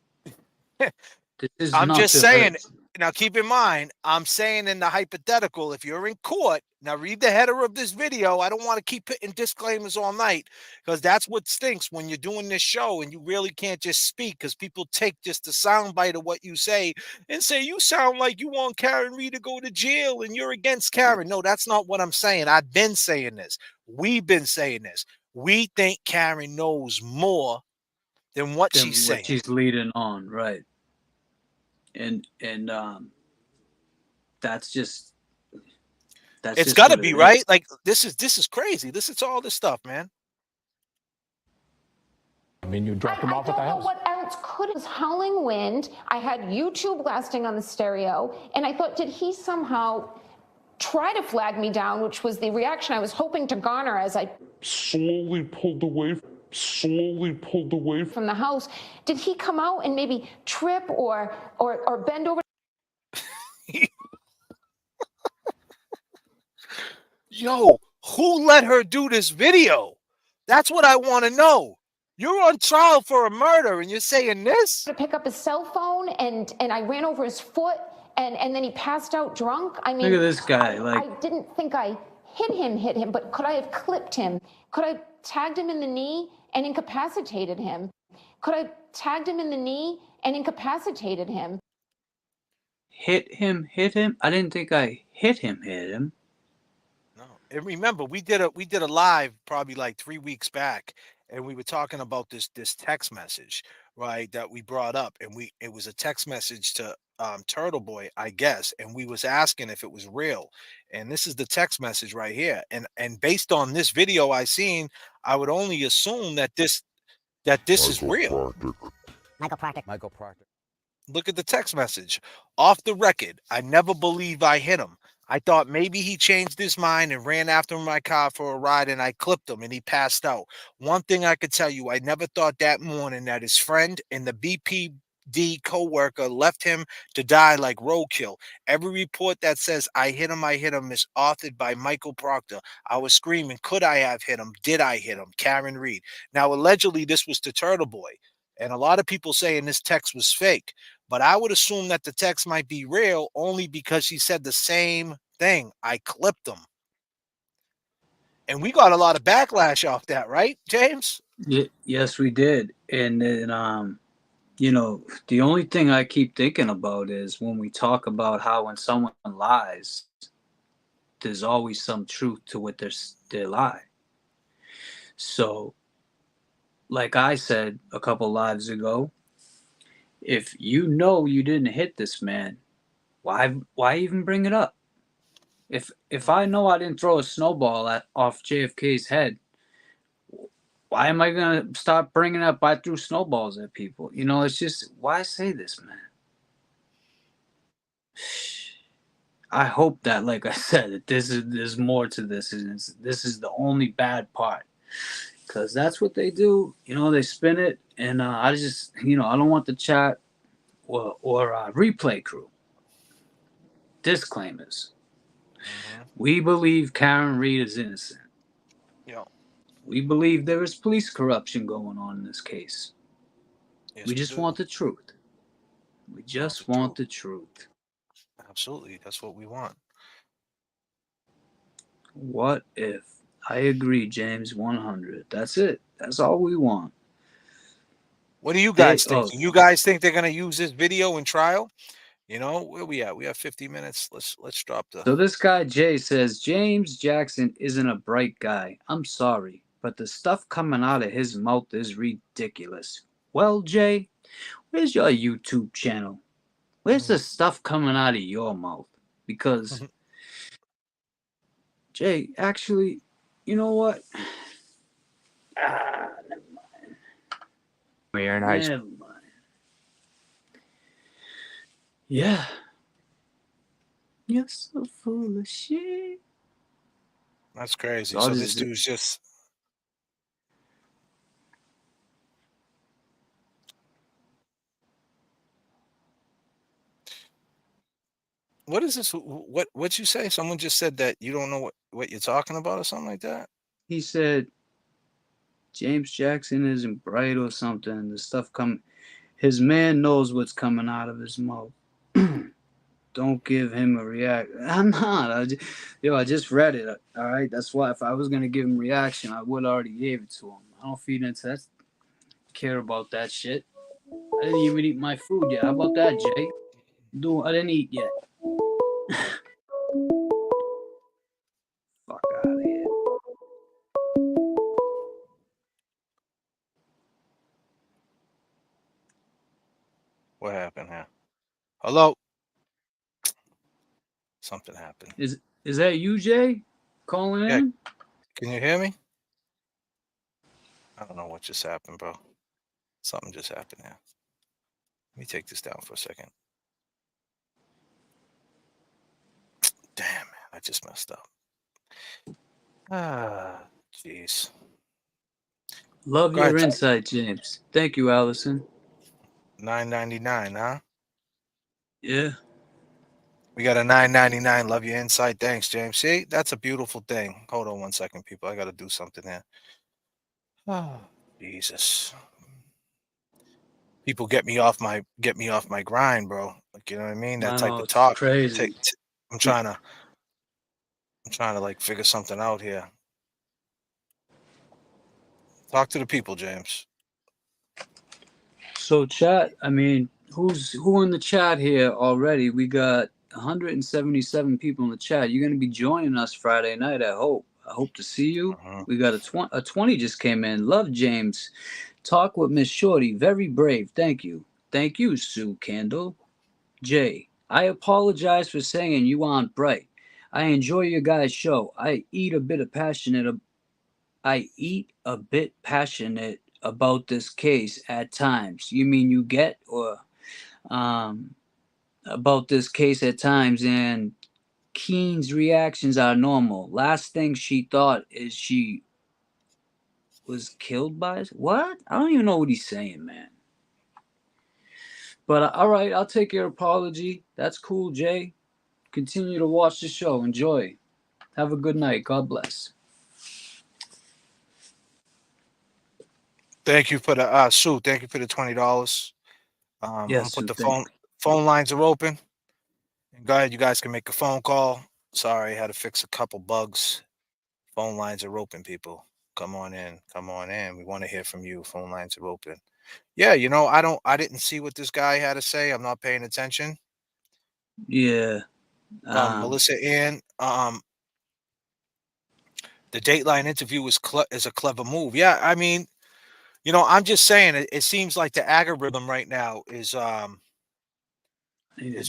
This is I'm not just to saying. hurt. Now, keep in mind, I'm saying in the hypothetical, if you're in court, now read the header of this video. I don't want to keep putting disclaimers all night because that's what stinks when you're doing this show and you really can't just speak because people take just the soundbite of what you say and say, you sound like you want Karen Reed to go to jail and you're against Karen. No, that's not what I'm saying. I've been saying this. We've been saying this. We think Karen knows more than what she's saying. She's leading on, right. And that's just it's got to be right. Like this is crazy. This is all this stuff, man. I mean, you dropped him off at the house. What else could it was howling wind. I had YouTube blasting on the stereo, and I thought, did he somehow try to flag me down, which was the reaction I was hoping to garner as I slowly pulled away from the house. Did he come out and maybe trip or bend over? Yo, who let her do this video? That's what I want to know. You're on trial for a murder and you're saying this? To pick up his cell phone and I ran over his foot and then he passed out drunk. I mean, look at this guy. I didn't think I hit him, but could I have clipped him? Could I have tagged him in the knee and incapacitated him? Could I have tagged him in the knee and incapacitated him? Hit him? I didn't think I hit him. No. And remember, we did a live probably like 3 weeks back, and we were talking about this text message, right, that we brought up, and it was a text message to Turtle Boy, I guess, and we was asking if it was real. And this is the text message right here. And based on this video I seen, I would only assume that this is real. Michael Proctor. Look at the text message. Off the record, I never believed I hit him. I thought maybe he changed his mind and ran after my car for a ride, and I clipped him and he passed out. One thing I could tell you, I never thought that morning that his friend and the BPD co-worker left him to die like roadkill. Every report that says I hit him is authored by Michael Proctor. I was screaming, could I have hit him? Did I hit him? Karen Reed. Now, allegedly, this was to Turtle Boy. And a lot of people saying this text was fake. But I would assume that the text might be real only because she said the same thing. I clipped him. And we got a lot of backlash off that, right, James? Yes, we did. And then, you know, the only thing I keep thinking about is when we talk about how when someone lies, there's always some truth to what their lie. So, like I said a couple lives ago, if you know you didn't hit this man, why even bring it up? If I know I didn't throw a snowball off JFK's head, why am I gonna stop bringing up I threw snowballs at people? You know, it's just, why say this, man? I hope that, like I said, that there's more to this, and this is the only bad part, because that's what they do. They spin it, and I just, I don't want the chat or replay crew. Disclaimers: we believe Karen Reed is innocent. Yeah. We believe there is police corruption going on in this case. Yes, We just do. want the truth. We just want the truth. Absolutely, that's what we want. What if? I agree, James. 100. That's it. That's all we want. What do you guys think? Do you guys think they're gonna use this video in trial? Where we at? We have 50 minutes. Let's drop the. So this guy Jay says James Jackson isn't a bright guy. I'm sorry, but the stuff coming out of his mouth is ridiculous. Well, Jay, where's your YouTube channel? Where's the stuff coming out of your mouth? Because Jay, actually, you know what? Never mind. You're in high Never mind. Yeah. You're so full of shit. That's crazy. So this dude's just. What is this? What'd you say? Someone just said that you don't know what you're talking about or something like that? He said James Jackson isn't bright or something. The stuff his man knows what's coming out of his mouth. Don't give him a reaction. I'm not. I just read it. All right. That's why if I was gonna give him reaction, I would already gave it to him. I don't feed into that. Care about that shit. I didn't even eat my food yet. How about that, Jay? I didn't eat yet. Fuck out of here. What happened here? Hello. Something happened. Is that you, Jay? Calling in? Can you hear me? I don't know what just happened, bro. Something just happened here. Let me take this down for a second. Damn, man, I just messed up. Jeez. Love your insight, James. Thank you, Allison. $9.99, huh? Yeah. We got a $9.99. Love your insight. Thanks, James. See, that's a beautiful thing. Hold on one second, people. I got to do something here. Oh, Jesus. People get me off my grind, bro. Like, you know what I mean? That type of talk. Crazy. I'm trying to like figure something out here. Talk to the people, James. So chat, I mean, who in the chat here already? We got 177 people in the chat. You're gonna be joining us Friday night, I hope. I hope to see you. We got a 20 just came in. Love James. Talk with Miss Shorty. Very brave. Thank you. Thank you, Sue Candle. Jay, I apologize for saying you aren't bright. I enjoy your guys' show. I eat a bit passionate about this case at times. You mean you get or about this case at times, and Keen's reactions are normal. Last thing she thought is she was killed by us. What? I don't even know what he's saying, man. But all right, I'll take your apology. That's cool, Jay. Continue to watch the show. Enjoy. Have a good night. God bless. Thank you for the Sue. Thank you for the $20. I'm gonna put the phone lines are open. Go ahead, you guys can make a phone call. Sorry, I had to fix a couple bugs. Phone lines are open, people. Come on in. Come on in. We want to hear from you. Phone lines are open. Yeah, I didn't see what this guy had to say. I'm not paying attention. Yeah. Melissa Ann, the Dateline interview is a clever move. Yeah, I mean, I'm just saying it seems like the algorithm right now is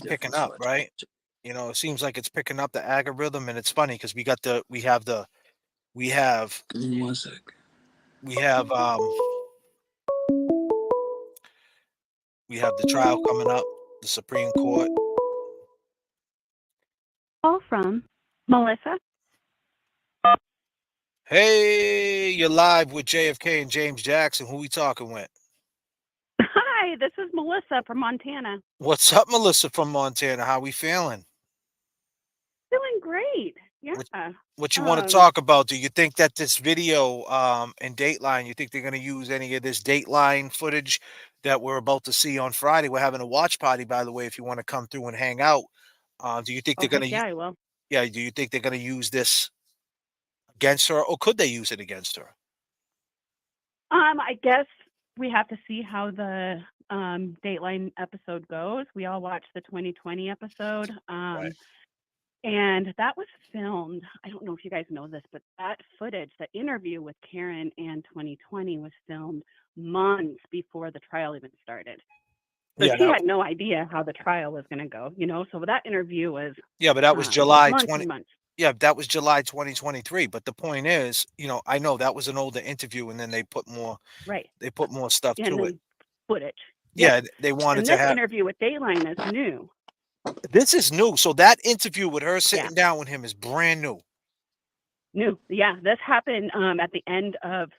picking up, right? It seems like it's picking up the algorithm, and it's funny because we have Give me 1 sec. we have the trial coming up, the Supreme Court. from? Melissa? Hey, you're live with JFK and James Jackson. Who we talking with? Hi, this is Melissa from Montana. What's up, Melissa from Montana? How we feeling? Feeling great. Yeah. What you want to talk about? Do you think that this video and Dateline, you think they're going to use any of this Dateline footage that we're about to see on Friday? We're having a watch party, by the way, if you want to come through and hang out. Do you think they're going to? Yeah, I will. Yeah. Do you think they're going to use this against her, or could they use it against her? I guess we have to see how the Dateline episode goes. We all watched the 2020 episode. Right. And that was filmed. I don't know if you guys know this, but that footage, the interview with Karen and 2020 was filmed months before the trial even started. So Yeah, she had no idea how the trial was going to go, you know? So that interview was but that was July months 20. and months. Yeah, that was July 2023. But the point is, I know that was an older interview, and then they put more. Right. They put more stuff to it. Footage. Yeah, they wanted to have. This interview with Dateline is new. This is new. So that interview with her sitting down with him is brand new. New. Yeah, this happened at the end of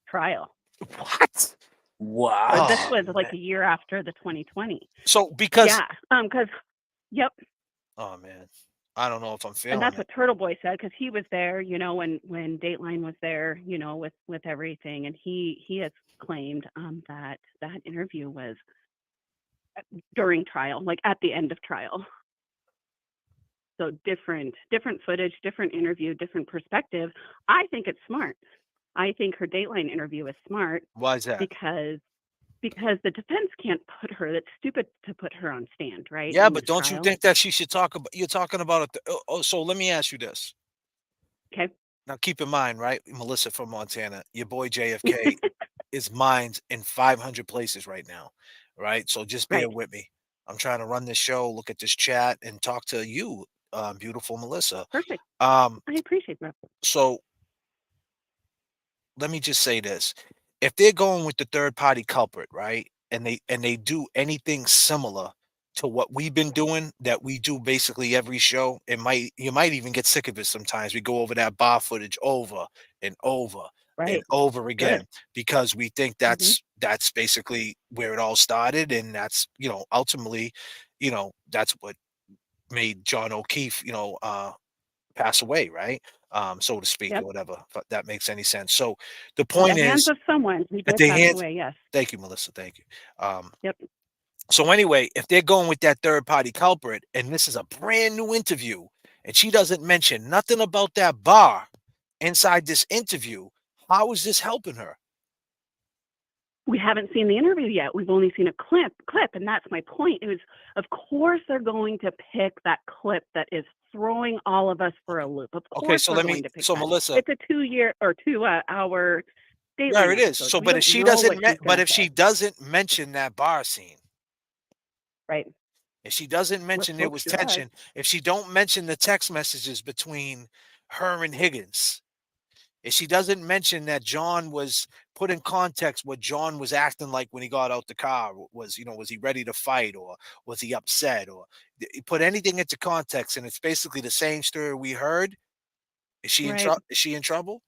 trial. What? Wow. So this was like a year after the 2020. So because yep. Oh man, I don't know if I'm feeling. And that's what Turtle Boy said, because he was there, when Dateline was there, with everything, and he has claimed that interview was during trial, like at the end of trial. So different footage, different interview, different perspective. I think it's smart. I think her Dateline interview is smart. Why is that? Because the defense can't put her. That's stupid to put her on stand, right? Yeah, but don't you think that she should talk about? You're talking about it. So let me ask you this. Okay. Now keep in mind, right, Melissa from Montana, your boy JFK is mined in 500 places right now, right? So just bear with me. I'm trying to run this show, look at this chat, and talk to you, beautiful Melissa. Perfect. I appreciate that. So let me just say this. If they're going with the third party culprit, right, and they do anything similar to what we've been doing, that we do basically every show, you might even get sick of it sometimes. We go over that bar footage over and over and over again because we think that's basically where it all started, and that's ultimately that's what made John O'Keefe pass away, right? So to speak, or whatever, if that makes any sense. So the point the hands is of someone who at did the pass hands. away. Yes. Thank you, Melissa. Thank you. Yep. So anyway, if they're going with that third party culprit, and this is a brand new interview, and she doesn't mention nothing about that bar inside this interview, how is this helping her? We haven't seen the interview yet. We've only seen a clip, and that's my point. It was, of course, they're going to pick that clip that is throwing all of us for a loop. Of course, so Melissa, it's a 2 hour. There it is. So, but if she doesn't, if she doesn't mention that bar scene, right? If she doesn't mention there was tension, if she don't mention the text messages between her and Higgins, if she doesn't mention that John was put in context what John was acting like when he got out the car, was he ready to fight, or was he upset, or put anything into context, and it's basically the same story we heard. Is she in trouble? Is she in trouble?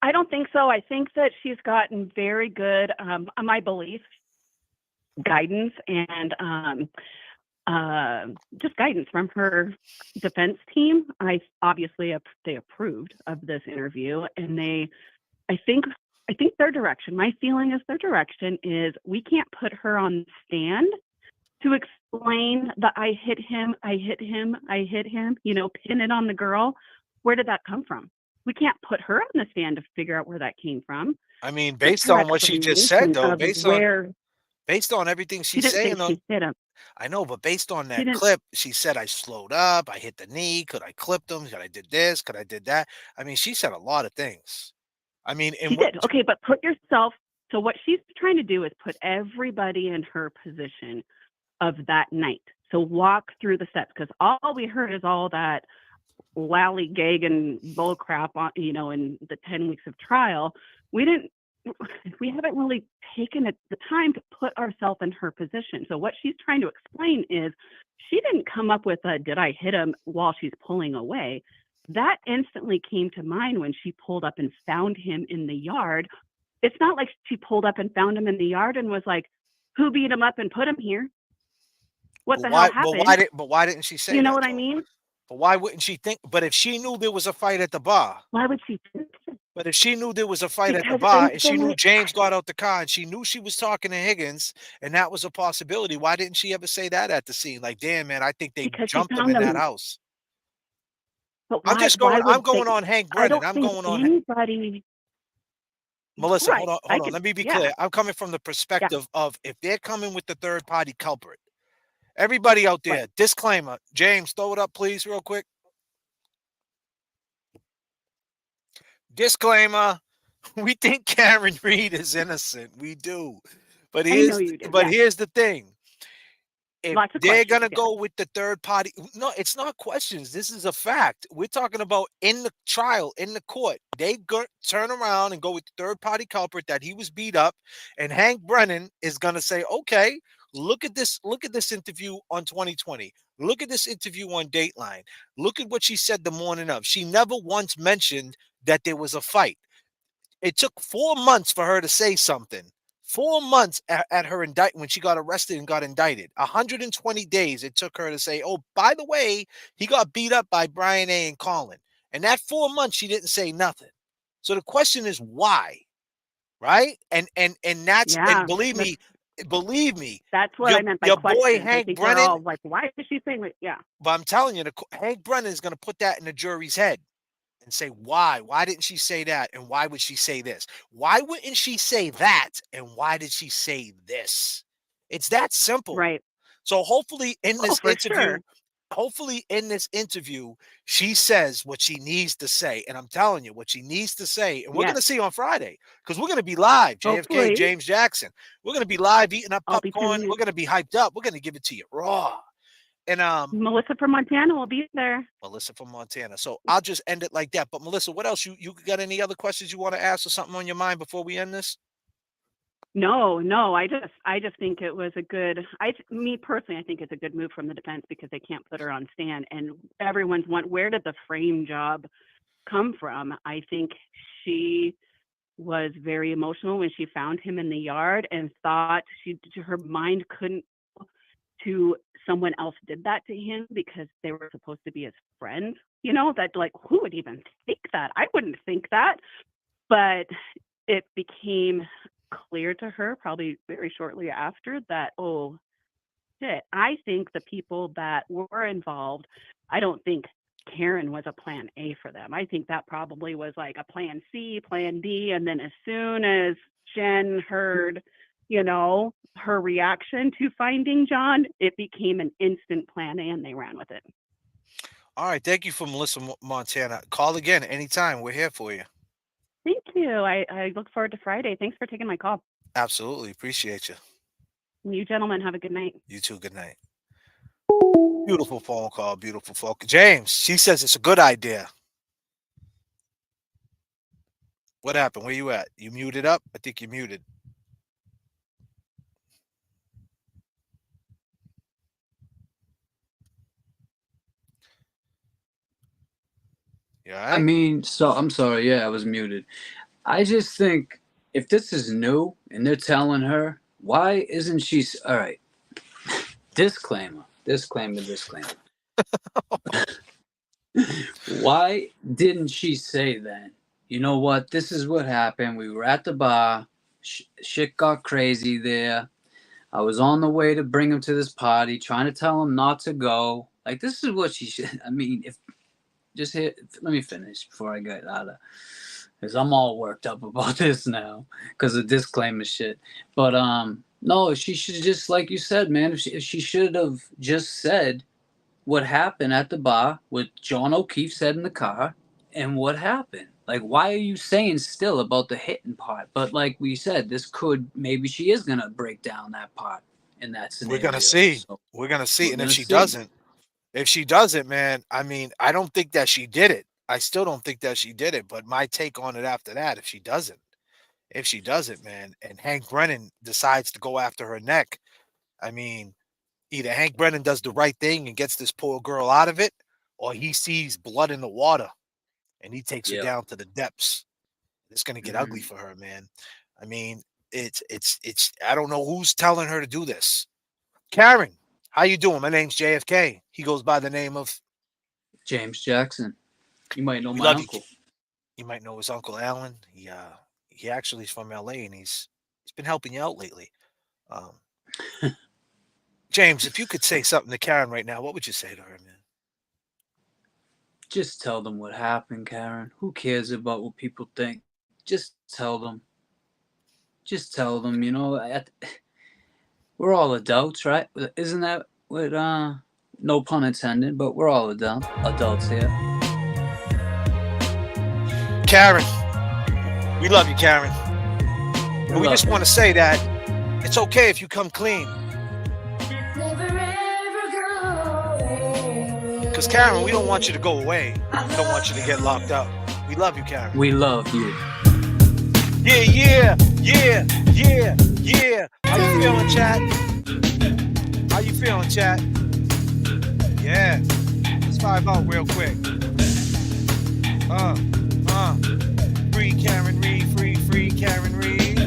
I don't think so. I think that she's gotten very good, my belief, guidance and just guidance from her defense team. They approved of this interview, and I think their direction, my feeling is their direction is, we can't put her on the stand to explain the I hit him, pin it on the girl. Where did that come from? We can't put her on the stand to figure out where that came from. I mean, based on what she just said, though, based on everything she's saying, I know, but based on that clip, she said, I slowed up, I hit the knee, could I clip them, could I did this, could I did that? I mean, she said a lot of things. I mean, she did. Okay, but put yourself. So what she's trying to do is put everybody in her position of that night. So walk through the steps, because all we heard is all that lallygag and bull crap on, in the 10 weeks of trial. We didn't we haven't really taken the time to put ourselves in her position. So what she's trying to explain is she didn't come up with a, did I hit him while she's pulling away? That instantly came to mind when she pulled up and found him in the yard. It's not like she pulled up and found him in the yard and was like, who beat him up and put him here? What the hell happened? But why didn't she say You know that, what I though? mean? But why wouldn't she think? But if she knew there was a fight at the bar, Why would she think that? but if she knew there was a fight at the Because bar and she knew instantly, James got out the car and she knew she was talking to Higgins and that was a possibility, why didn't she ever say that at the scene? Like, damn, man, I think they because she jumped him found in that them. house. But I'm why? just Why going. I'm would going they? on Hank I Brennan. don't I'm think going on anybody. Melissa. Right. Hold on. Let me be Yeah. clear. I'm coming from the Yeah. perspective of if they're coming with the third party culprit. Everybody out there, Right. disclaimer. James, throw it up, please, real quick. Disclaimer. We think Karen Reed is innocent. We do. But I know you do. Yeah. here's the thing. If Lots of they're questions. gonna Yeah. go with the third party, no, it's not questions. This is a fact. We're talking about in the trial, in the court. They turn around and go with the third party culprit that he was beat up, and Hank Brennan is gonna say, "Okay, look at this. Look at this interview on 2020. Look at this interview on Dateline. Look at what she said the morning of. She never once mentioned that there was a fight. It took 4 months for her to say something. 4 months at her indictment when she got arrested and got indicted. 120 days it took her to say, "Oh, by the way, he got beat up by Brian A. and Colin." And that 4 months she didn't say nothing. So the question is why, right? And that's and Yeah. believe me, That's what I meant by your boy questions. I Hank think they're Brennan. all like, why is she saying it? Yeah. But I'm telling you, Hank Brennan is going to put that in the jury's head and say, why? Why didn't she say that? And why would she say this? Why wouldn't she say that? And why did she say this? It's that simple. Right. So hopefully in this for interview, sure. she says what she needs to say. And I'm telling you what she needs to say. And we're going Yes. to see on Friday because we're going to be live. JFK, Hopefully. James Jackson. We're going to be live eating up I'll be popcorn. tuning in. We're going to be hyped up. We're going to give it to you raw. And Melissa from Montana will be there. Melissa from Montana. So I'll just end it like that. But Melissa, what else? You got any other questions you want to ask or something on your mind before we end this? No. I just think it was a good. Me personally, I think it's a good move from the defense because they can't put her on stand, and everyone's where did the frame job come from? I think she was very emotional when she found him in the yard and thought her mind couldn't to someone else did that to him because they were supposed to be his friends. You know, that like who would even think that? I wouldn't think that. But it became clear to her probably very shortly after that, oh shit, I think the people that were involved, I don't think Karen was a plan A for them. I think that probably was like a plan C, plan D. And then as soon as Jen heard, her reaction to finding John, it became an instant plan A and they ran with it. All right. Thank you for Melissa Montana. Call again anytime. We're here for you. Thank you. I look forward to Friday. Thanks for taking my call. Absolutely. Appreciate you. You gentlemen have a good night. You too. Good night. Beautiful phone call. Beautiful phone call. James, she says it's a good idea. What happened? Where you at? You muted up? I think you muted. Yeah. I mean, so I'm sorry. Yeah, I was muted. I just think if this is new and they're telling her, why isn't she? All right. Disclaimer. Why didn't she say then? You know what? This is what happened. We were at the bar. Shit got crazy there. I was on the way to bring him to this party, trying to tell him not to go. Like, this is what she should. I mean, let me finish before I get out of, because I'm all worked up about this now because of disclaimer shit. But no, she should just, like you said, man. If she should have just said what happened at the bar, what John O'Keefe said in the car, and what happened. Like, why are you saying still about the hitting part? But like we said, maybe she is gonna break down that part in that scenario. We're gonna see. So, we're gonna see. And if she doesn't, man, I mean, I don't think that she did it. I still don't think that she did it. But my take on it after that, if she doesn't, if she doesn't, man, and Hank Brennan decides to go after her neck, I mean, either Hank Brennan does the right thing and gets this poor girl out of it, or he sees blood in the water and he takes her down to the depths. It's going to get ugly for her, man. I mean, it's I don't know who's telling her to do this. Karen, how you doing? My name's J.F.K. He goes by the name of James Jackson. You might know we my love uncle. You might know his Uncle Alan. He actually is from LA, and he's been helping you out lately. James, if you could say something to Karen right now, what would you say to her, man? Just tell them what happened, Karen. Who cares about what people think? Just tell them. Just tell them, you know, we're all adults, right? Isn't that what, no pun intended, but we're all adults here. Karen, we love you, Karen. And we just want to say that it's okay if you come clean. Because, Karen, we don't want you to go away. We don't want you to get locked up. We love you, Karen. We love you. Yeah, yeah, yeah, yeah, yeah. How you feeling, chat? How you feeling, chat? Yeah. Let's vibe out real quick. Free Karen Reed, free Karen Reed.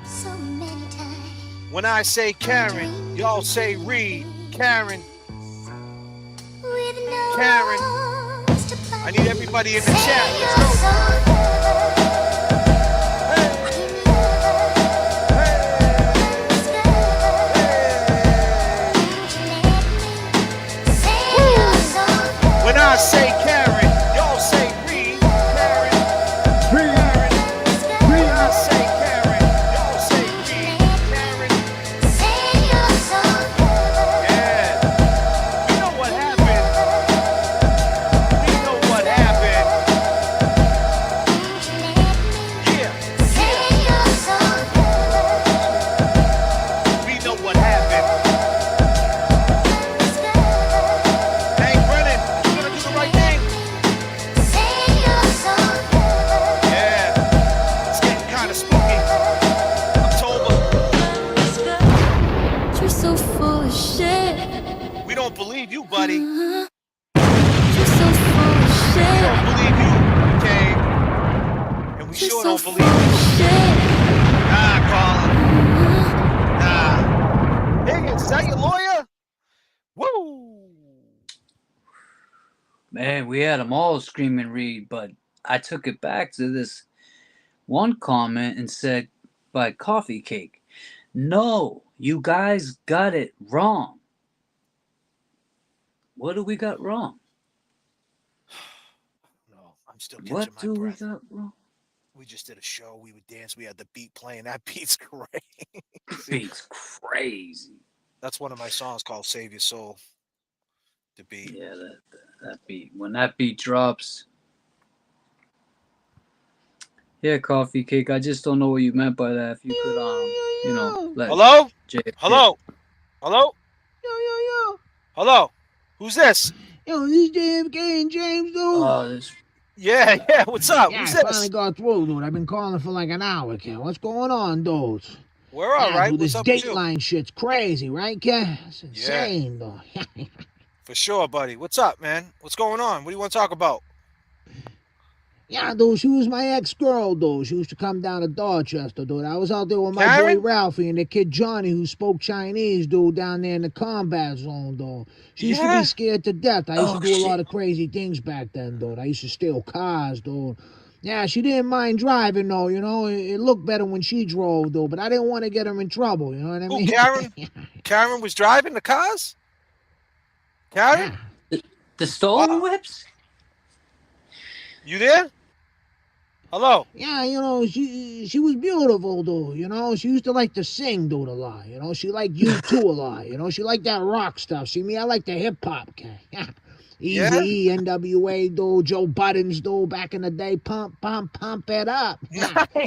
So many times. When I say Karen, y'all say Reed. Karen. Karen. I need everybody in the chat. Let's go. When I say Karen, y'all say Reed. Karen. Karen. When I say Karen, y'all say Reed. Karen. Yeah. We know what happened. We know what happened. Yeah. We know what happened. Hey, Brennan, you gonna do the right thing? Yeah. It's getting kind of spooky. October. You're so full of shit. We don't believe you, buddy. You're so full of We shit. don't believe you, okay? And we You're sure so don't full believe you. of shit. Nah, Colin. Nah. Higgins, is that your lawyer? Woo! Man, we had them all screaming Reed, but I took it back to this one comment and said by Coffee Cake, no, you guys got it wrong. What do we got wrong? No, I'm still catching What my do we breath. got wrong? We just did a show. We would dance. We had the beat playing. That beat's great. Beat's crazy. That's one of my songs called Save Your Soul. The beat. Yeah, that beat. When that beat drops. Yeah, Coffee Cake. I just don't know what you meant by that. If you could, you know, let Hello? JFK. Hello? Hello? Yo. Hello? Who's this? Yo, this is JFK and James, dude. This. Yeah. What's up? Yeah, Who's I finally this? got through, dude. I've been calling for like an hour, Ken. What's going on, dude? We're all right. Dude, What's this up with you? Dateline shit's crazy, right, Ken? It's insane, though. For sure, buddy. What's up, man? What's going on? What do you want to talk about? Yeah, dude, she was my ex-girl, dude. She used to come down to Dorchester, dude. I was out there with my Karen? boy Ralphie and the kid Johnny who spoke Chinese, dude, down there in the combat zone, dude. She used to be scared to death. I used to do a lot of crazy things back then, dude. I used to steal cars, dude. Yeah, she didn't mind driving, though, you know. It looked better when she drove, though, but I didn't want to get her in trouble, you know what I mean? Who, Karen? Karen was driving the cars? Karen? The stolen whips? You there? Hello? Yeah, you know, she was beautiful, dude, you know. She used to like to sing, dude, a lot, you know. She liked U2 a lot, you know. She liked that rock stuff. See me, I like the hip-hop, okay? Easy E, NWA, dude, Joe Buttons, dude, back in the day. Pump it up. Yeah.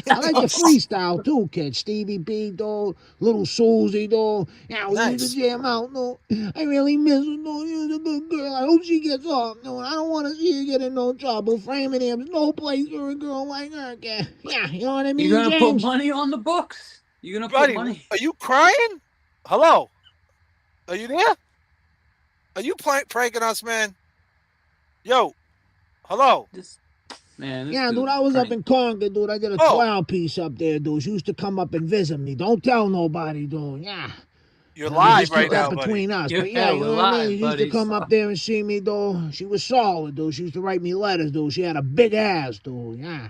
I like the freestyle too, kid. Stevie B, dude, Little Susie, dude. Yeah, we used to jam out, dude. I really miss her, dude. She's a good girl. I hope she gets off, dude. I don't want to see her get in no trouble. Framingham's no place for a girl like her, kid. Yeah, you know what I mean, You're gonna James? put money on the books. You're gonna Buddy, put money. are you crying? Hello? Are you there? Are you pranking us, man? Yo, hello? Man, Yeah, dude, I was up in Concord, dude. I did a 12 piece up there, dude. She used to come up and visit me. Don't tell nobody, dude. Yeah. You're live just keep right now, that between buddy. us. But yeah, you know what I mean? She used to come up there and see me, dude. She was solid, dude. She used to write me letters, dude. She had a big ass, dude. Yeah.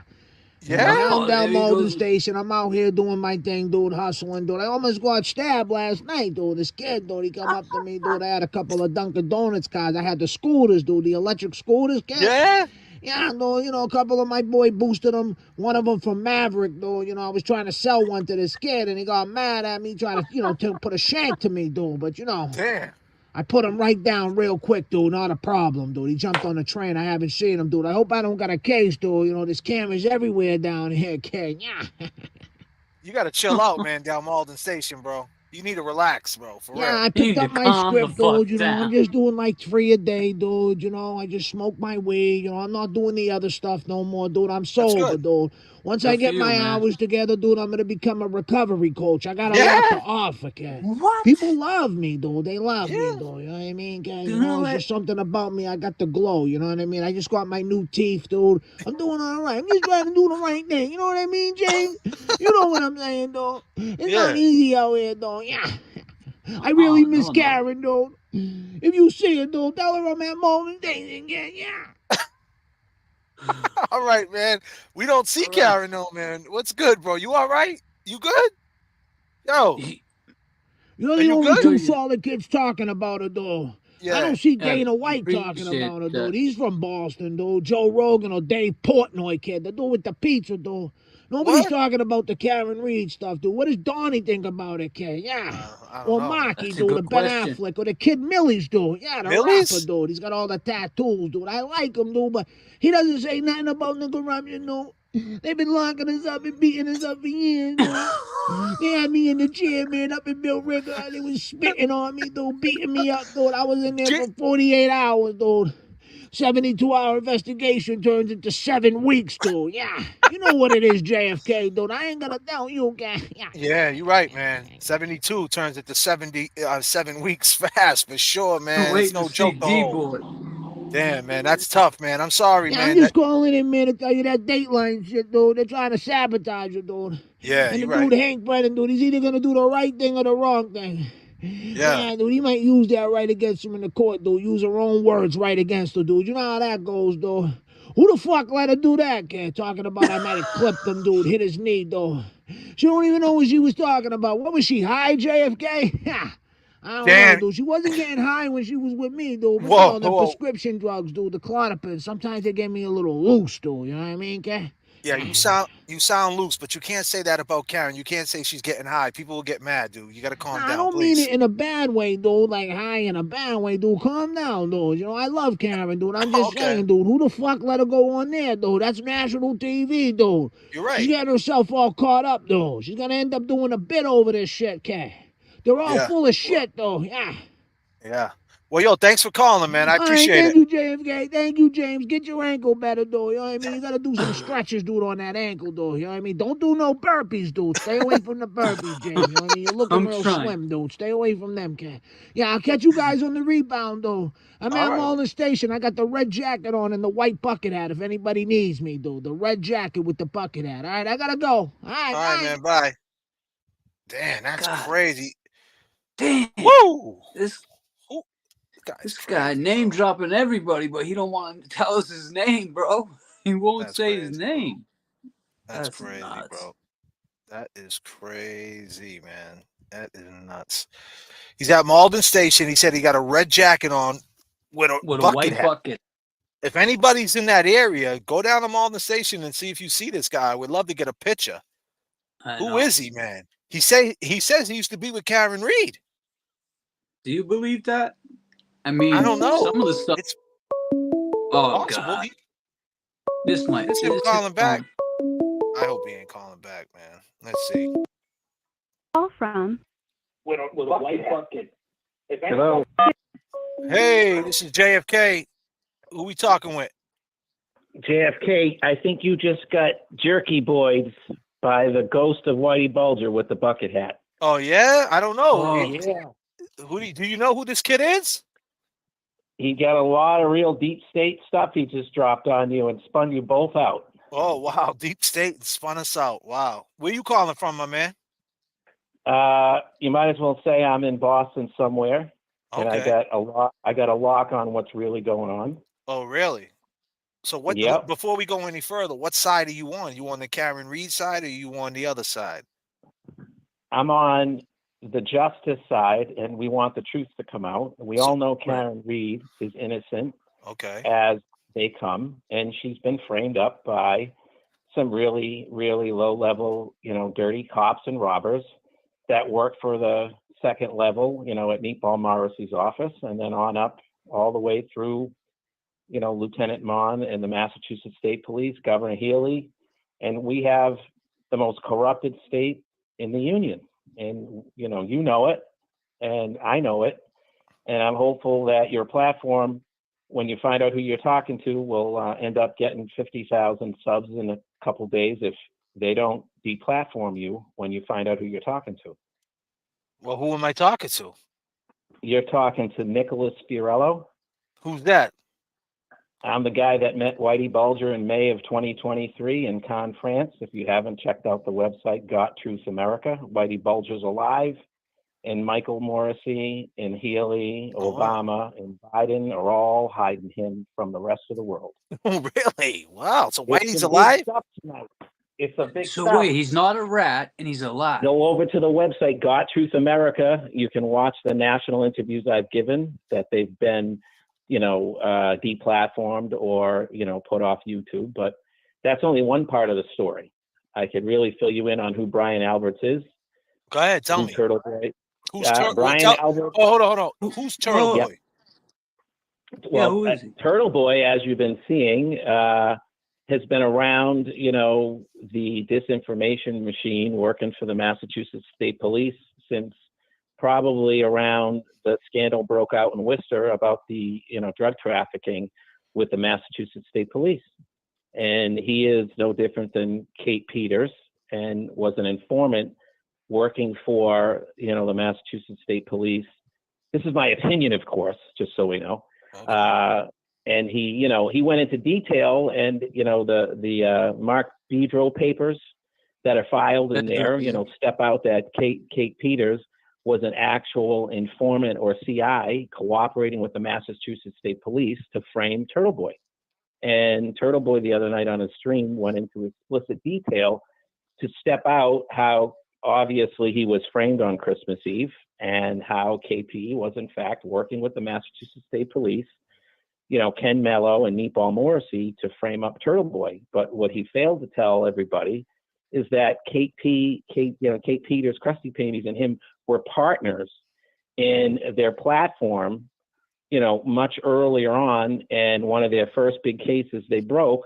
Yeah? Down Malden Station. I'm out here doing my thing, dude, hustling, dude. I almost got stabbed last night, dude. This kid, dude, he come up to me, dude. I had a couple of Dunkin' Donuts cars. I had the scooters, dude, the electric scooters, kid. Yeah? Yeah, dude, you know, a couple of my boy boosted them. One of them from Maverick, dude. You know, I was trying to sell one to this kid, and he got mad at me, trying to, you know, to put a shank to me, dude. But, you know. Damn. I put him right down real quick, dude. Not a problem, dude. He jumped on the train. I haven't seen him, dude. I hope I don't got a case, dude. You know, there's cameras everywhere down here, kid. Yeah. You got to chill out, man, down Malden Station, bro. You need to relax, bro, for real. Yeah, I picked up my script, dude. You know, I'm just doing like 3 a day, dude. You know, I just smoke my weed. You know, I'm not doing the other stuff no more, dude. I'm sober, dude. Once I get my hours together, dude, I'm gonna become a recovery coach. I got a lot to offer, kid. What? People love me, dude. They love me, dude. You know what I mean, kid? You know, it's just something about me. I got the glow. You know what I mean? I just got my new teeth, dude. I'm doing all right. I'm just trying to do the right thing. You know what I mean, James? You know what I'm saying, dude? It's not easy out here, dude. Yeah. I really miss Karen, dude. If you see her, dude, tell her I'm at Malden Station. Yeah. All right, man. We don't see Karen, though, man. What's good, bro? You all right? You good? Yo. You're the only two solid kids talking about her, dude. Yeah. I don't see Dana White talking about her, dude. He's from Boston, dude. Joe Rogan or Dave Portnoy, kid. The dude with the pizza, dude. Nobody's talking about the Karen Reed stuff, dude. What does Donnie think about it, kid? Yeah. Or Marky, dude. Or Ben Affleck. Or the kid Millie's, dude. Yeah, the rapper, dude. He's got all the tattoos, dude. I like him, dude, but he doesn't say nothing about the corruption, dude. They've been locking us up and beating us up for years, dude. They had me in the chair, man, up in Bill Ricker. They was spitting on me, dude, beating me up, dude. I was in there for 48 hours, dude. 72-hour investigation turns into 7 weeks, dude. Yeah. You know what it is, JFK, dude. I ain't gonna tell you, guy. Yeah, you're right, man. 72 turns into 7 weeks fast, for sure, man. It's no joke, though. Damn, man, that's tough, man. I'm sorry, man. I'm just calling in, man, to tell you that Dateline shit, dude. They're trying to sabotage you, dude. Yeah, and the you're dude, right. Hank Brennan, dude, he's either gonna do the right thing or the wrong thing. Yeah, dude, he might use that right against him in the court, dude. Use her own words right against her, dude. You know how that goes, dude. Who the fuck let her do that, kid? Talking about I might have clipped him, dude. Hit his knee, dude. She don't even know what she was talking about. What was she, high, JFK? Yeah. I don't know, dude. She wasn't getting high when she was with me, dude. But, you know, the prescription drugs, dude, the Clonopin, sometimes they get me a little loose, dude. You know what I mean, kid? Yeah, you sound loose, but you can't say that about Karen. You can't say she's getting high. People will get mad, dude. You got to calm down, I don't mean it in a bad way, dude. Like high in a bad way, dude. Calm down, dude. You know, I love Karen, dude. I'm just saying, dude. Who the fuck let her go on there, dude? That's national TV, dude. You're right. She's getting herself all caught up, dude. She's gonna end up doing a bit over this shit, kid. They're all full of shit, though. Yeah. Yeah. Well, yo, thanks for calling, man. I appreciate Thank you, JFK. Thank you, James. Get your ankle better, dude. You know what I mean? You gotta do some stretches, dude, on that ankle, dude. You know what I mean? Don't do no burpees, dude. Stay away from the burpees, James. You know what I mean? You're looking real slim, dude. Stay away from them, kid. Yeah, I'll catch you guys on the rebound, dude. I'm at Malden Station. I got the red jacket on and the white bucket hat if anybody needs me, dude. The red jacket with the bucket hat. All right, I gotta go. All right, man. Bye. Damn, that's crazy. Damn. Woo! This guy name dropping everybody, but he don't want to tell us his name, bro. He won't say his name. That's crazy, bro. That is crazy, man. That is nuts. He's at Malden Station. He said he got a red jacket on with a white hat. bucket. If anybody's in that area, go down to Malden Station and see if you see this guy. I would love to get a picture. Who is he, man? He says he used to be with Karen Reed. Do you believe that? I mean, I don't know. Some of the stuff. Oh Possible. God. This might. It's him This calling back. I hope he ain't calling back, man. Let's see. Call from. With a white bucket. Hello. Hey, this is JFK. Who we talking with? JFK, I think you just got jerky boys by the ghost of Whitey Bulger with the bucket hat. Oh yeah, I don't know. Yeah. Do you know who this kid is? He got a lot of real deep state stuff he just dropped on you and spun you both out. Oh wow, deep state spun us out. Wow, where you calling from, my man? You might as well say I'm in Boston somewhere, and I Okay. got a lock on what's really going on. Oh really? So what? Yep. Before we go any further, what side are you on? You on the Karen Reed side, or you on the other side? I'm on the justice side, and we want the truth to come out. We all know Karen Reed is innocent Okay. as they come, and she's been framed up by some really, really low-level, dirty cops and robbers that work for the second level, at Meatball Morrissey's office, and then on up all the way through, Lieutenant Mon and the Massachusetts State Police, Governor Healy, and we have the most corrupted state in the union. And, you know it, and I know it, and I'm hopeful that your platform, when you find out who you're talking to, will end up getting 50,000 subs in a couple days if they don't deplatform you when you find out who you're talking to. Well, who am I talking to? You're talking to Nicholas Fiorello. Who's that? I'm the guy that met Whitey Bulger in May of 2023 in Cannes, France. If you haven't checked out the website, Got Truth America, Whitey Bulger's alive. And Michael Morrissey and Healy, Obama and Biden are all hiding him from the rest of the world. Oh, really? Wow. So It's Whitey's some alive? big stuff tonight. It's a big So stuff. wait, he's not a rat and he's alive. Go over to the website, Got Truth America. You can watch the national interviews I've given that they've been, deplatformed or, put off YouTube. But that's only one part of the story. I could really fill you in on who Brian Alberts is. Go ahead, tell me. Turtle Boy. Who's Brian Alberts? Oh, hold on. Who's Turtle Boy? Well, who is he? Turtle Boy, as you've been seeing, has been around, the disinformation machine working for the Massachusetts State Police since probably around the scandal broke out in Worcester about the, drug trafficking with the Massachusetts State Police. And he is no different than Kate Peters and was an informant working for, the Massachusetts State Police. This is my opinion, of course, just so we know. And he went into detail, and the Mark Bedro papers that are filed in there, step out that Kate Peters was an actual informant or CI cooperating with the Massachusetts State Police to frame Turtle Boy. And Turtle Boy the other night on his stream went into explicit detail to step out how obviously he was framed on Christmas Eve and how KP was in fact working with the Massachusetts State Police, Ken Mello and Meatball Morrissey to frame up Turtle Boy. But what he failed to tell everybody is that Kate Peters, Krusty Panties, and him were partners in their platform, much earlier on. And one of their first big cases they broke,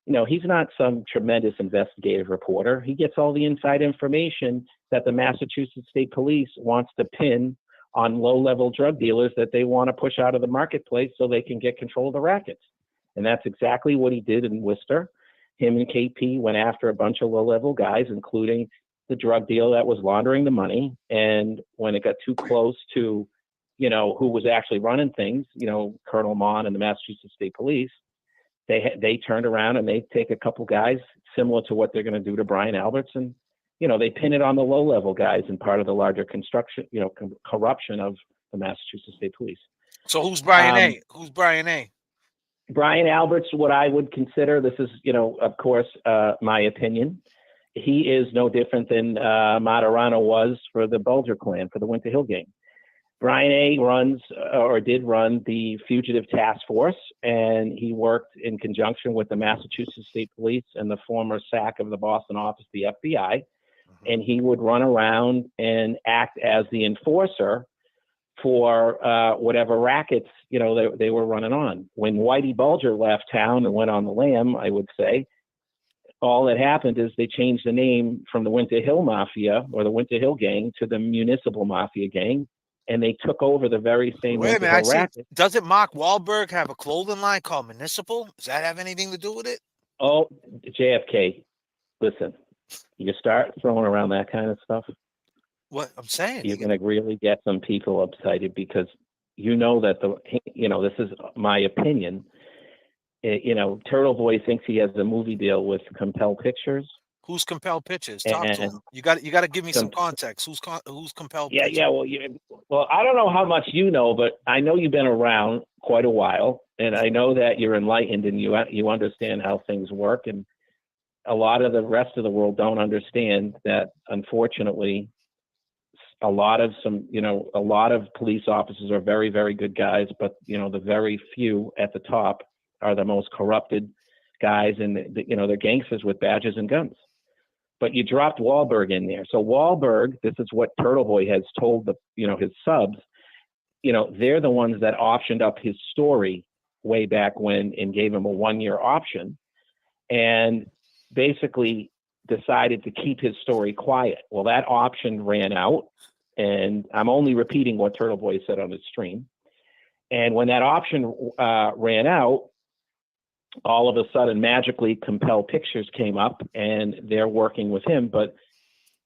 he's not some tremendous investigative reporter. He gets all the inside information that the Massachusetts State Police wants to pin on low-level drug dealers that they want to push out of the marketplace so they can get control of the rackets. And that's exactly what he did in Worcester. Him and KP went after a bunch of low-level guys, including the drug dealer that was laundering the money. And when it got too close to, who was actually running things, Colonel Mon and the Massachusetts State Police, they turned around and they take a couple guys similar to what they're going to do to Brian Alberts, and they pin it on the low-level guys and part of the larger corruption of the Massachusetts State Police. So who's Brian A? Who's Brian A? Brian Alberts, what I would consider, this is, of course, my opinion. He is no different than Matarano was for the Bulger clan, for the Winter Hill Gang. Brian A. runs or did run the Fugitive Task Force, and he worked in conjunction with the Massachusetts State Police and the former SAC of the Boston office, the FBI. And he would run around and act as the enforcer for whatever rackets, you know, they were running on. When Whitey Bulger left town and went on the lam, I would say, all that happened is they changed the name from the Winter Hill Mafia or the Winter Hill Gang to the Municipal Mafia Gang, and they took over the very same Wait a Winter minute, I Hill see. racket. Doesn't Mark Wahlberg have a clothing line called Municipal? Does that have anything to do with it? Oh, JFK, listen, you start throwing around that kind of stuff, What I'm saying, you're going to really get some people excited because you know that this is my opinion. You know, Turtle Boy thinks he has a movie deal with Compel Pictures. Who's Compel Pictures? Talk to And him. You got to give me some context. Who's Compel yeah, Pictures? yeah. Well, I don't know how much you know, but I know you've been around quite a while, and I know that you're enlightened and you understand how things work. And a lot of the rest of the world don't understand that. Unfortunately, a lot of police officers are very, very good guys, but you know, the very few at the top are the most corrupted guys, and they're gangsters with badges and guns. But you dropped Wahlberg in there. So Wahlberg, this is what Turtle Boy has told his subs, they're the ones that optioned up his story way back when and gave him a 1-year option and basically decided to keep his story quiet. Well, that option ran out, and I'm only repeating what Turtle Boy said on his stream. And when that option ran out, all of a sudden, magically, Compel Pictures came up, and they're working with him. But,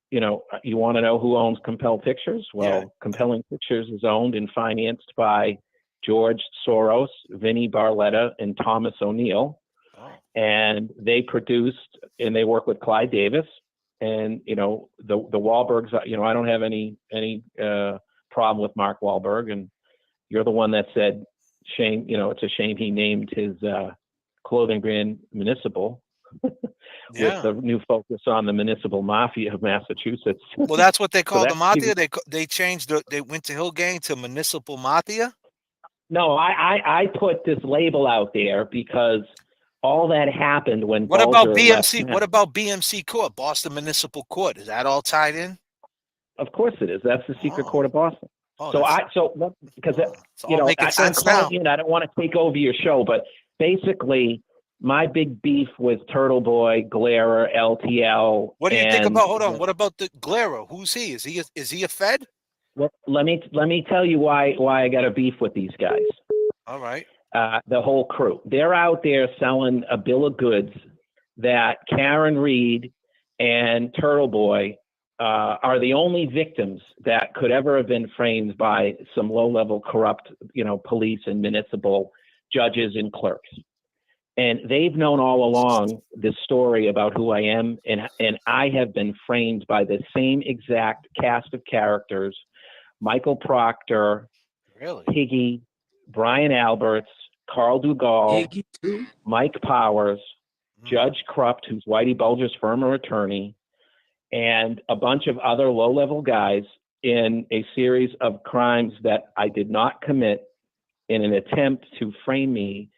you want to know who owns Compel Pictures? Well, yeah. Compelling Pictures is owned and financed by George Soros, Vinnie Barletta, and Thomas O'Neill. Oh. And they produced, and they work with Clyde Davis. And, the Wahlbergs, I don't have any problem with Mark Wahlberg. And you're the one that said, shame, it's a shame he named his clothing brand Municipal with the new focus on the Municipal Mafia of Massachusetts. Well, that's what they call the Mafia. They changed they went to Hill Gang to Municipal Mafia. No, I put this label out there because all that happened when What about BMC? What about BMC Court, Boston Municipal Court? Is that all tied in? Of course it is. That's the secret court of Boston. Oh, because I'm calling you and I don't want to take over your show, but basically my big beef with Turtle Boy, Glera, LTL. What do you think about? Hold on. What about the Glera? Who's he? Is he a Fed? Well, let me tell you why I got a beef with these guys. All right. The whole crew. They're out there selling a bill of goods that Karen Reed and Turtle Boy are the only victims that could ever have been framed by some low-level corrupt, police and municipal judges and clerks. And they've known all along this story about who I am, and I have been framed by the same exact cast of characters: Michael Proctor, Piggy, Brian Alberts, Carl Dugal, Mike Powers, Judge Krupt, who's Whitey Bulger's former attorney, and a bunch of other low-level guys in a series of crimes that I did not commit in an attempt to frame me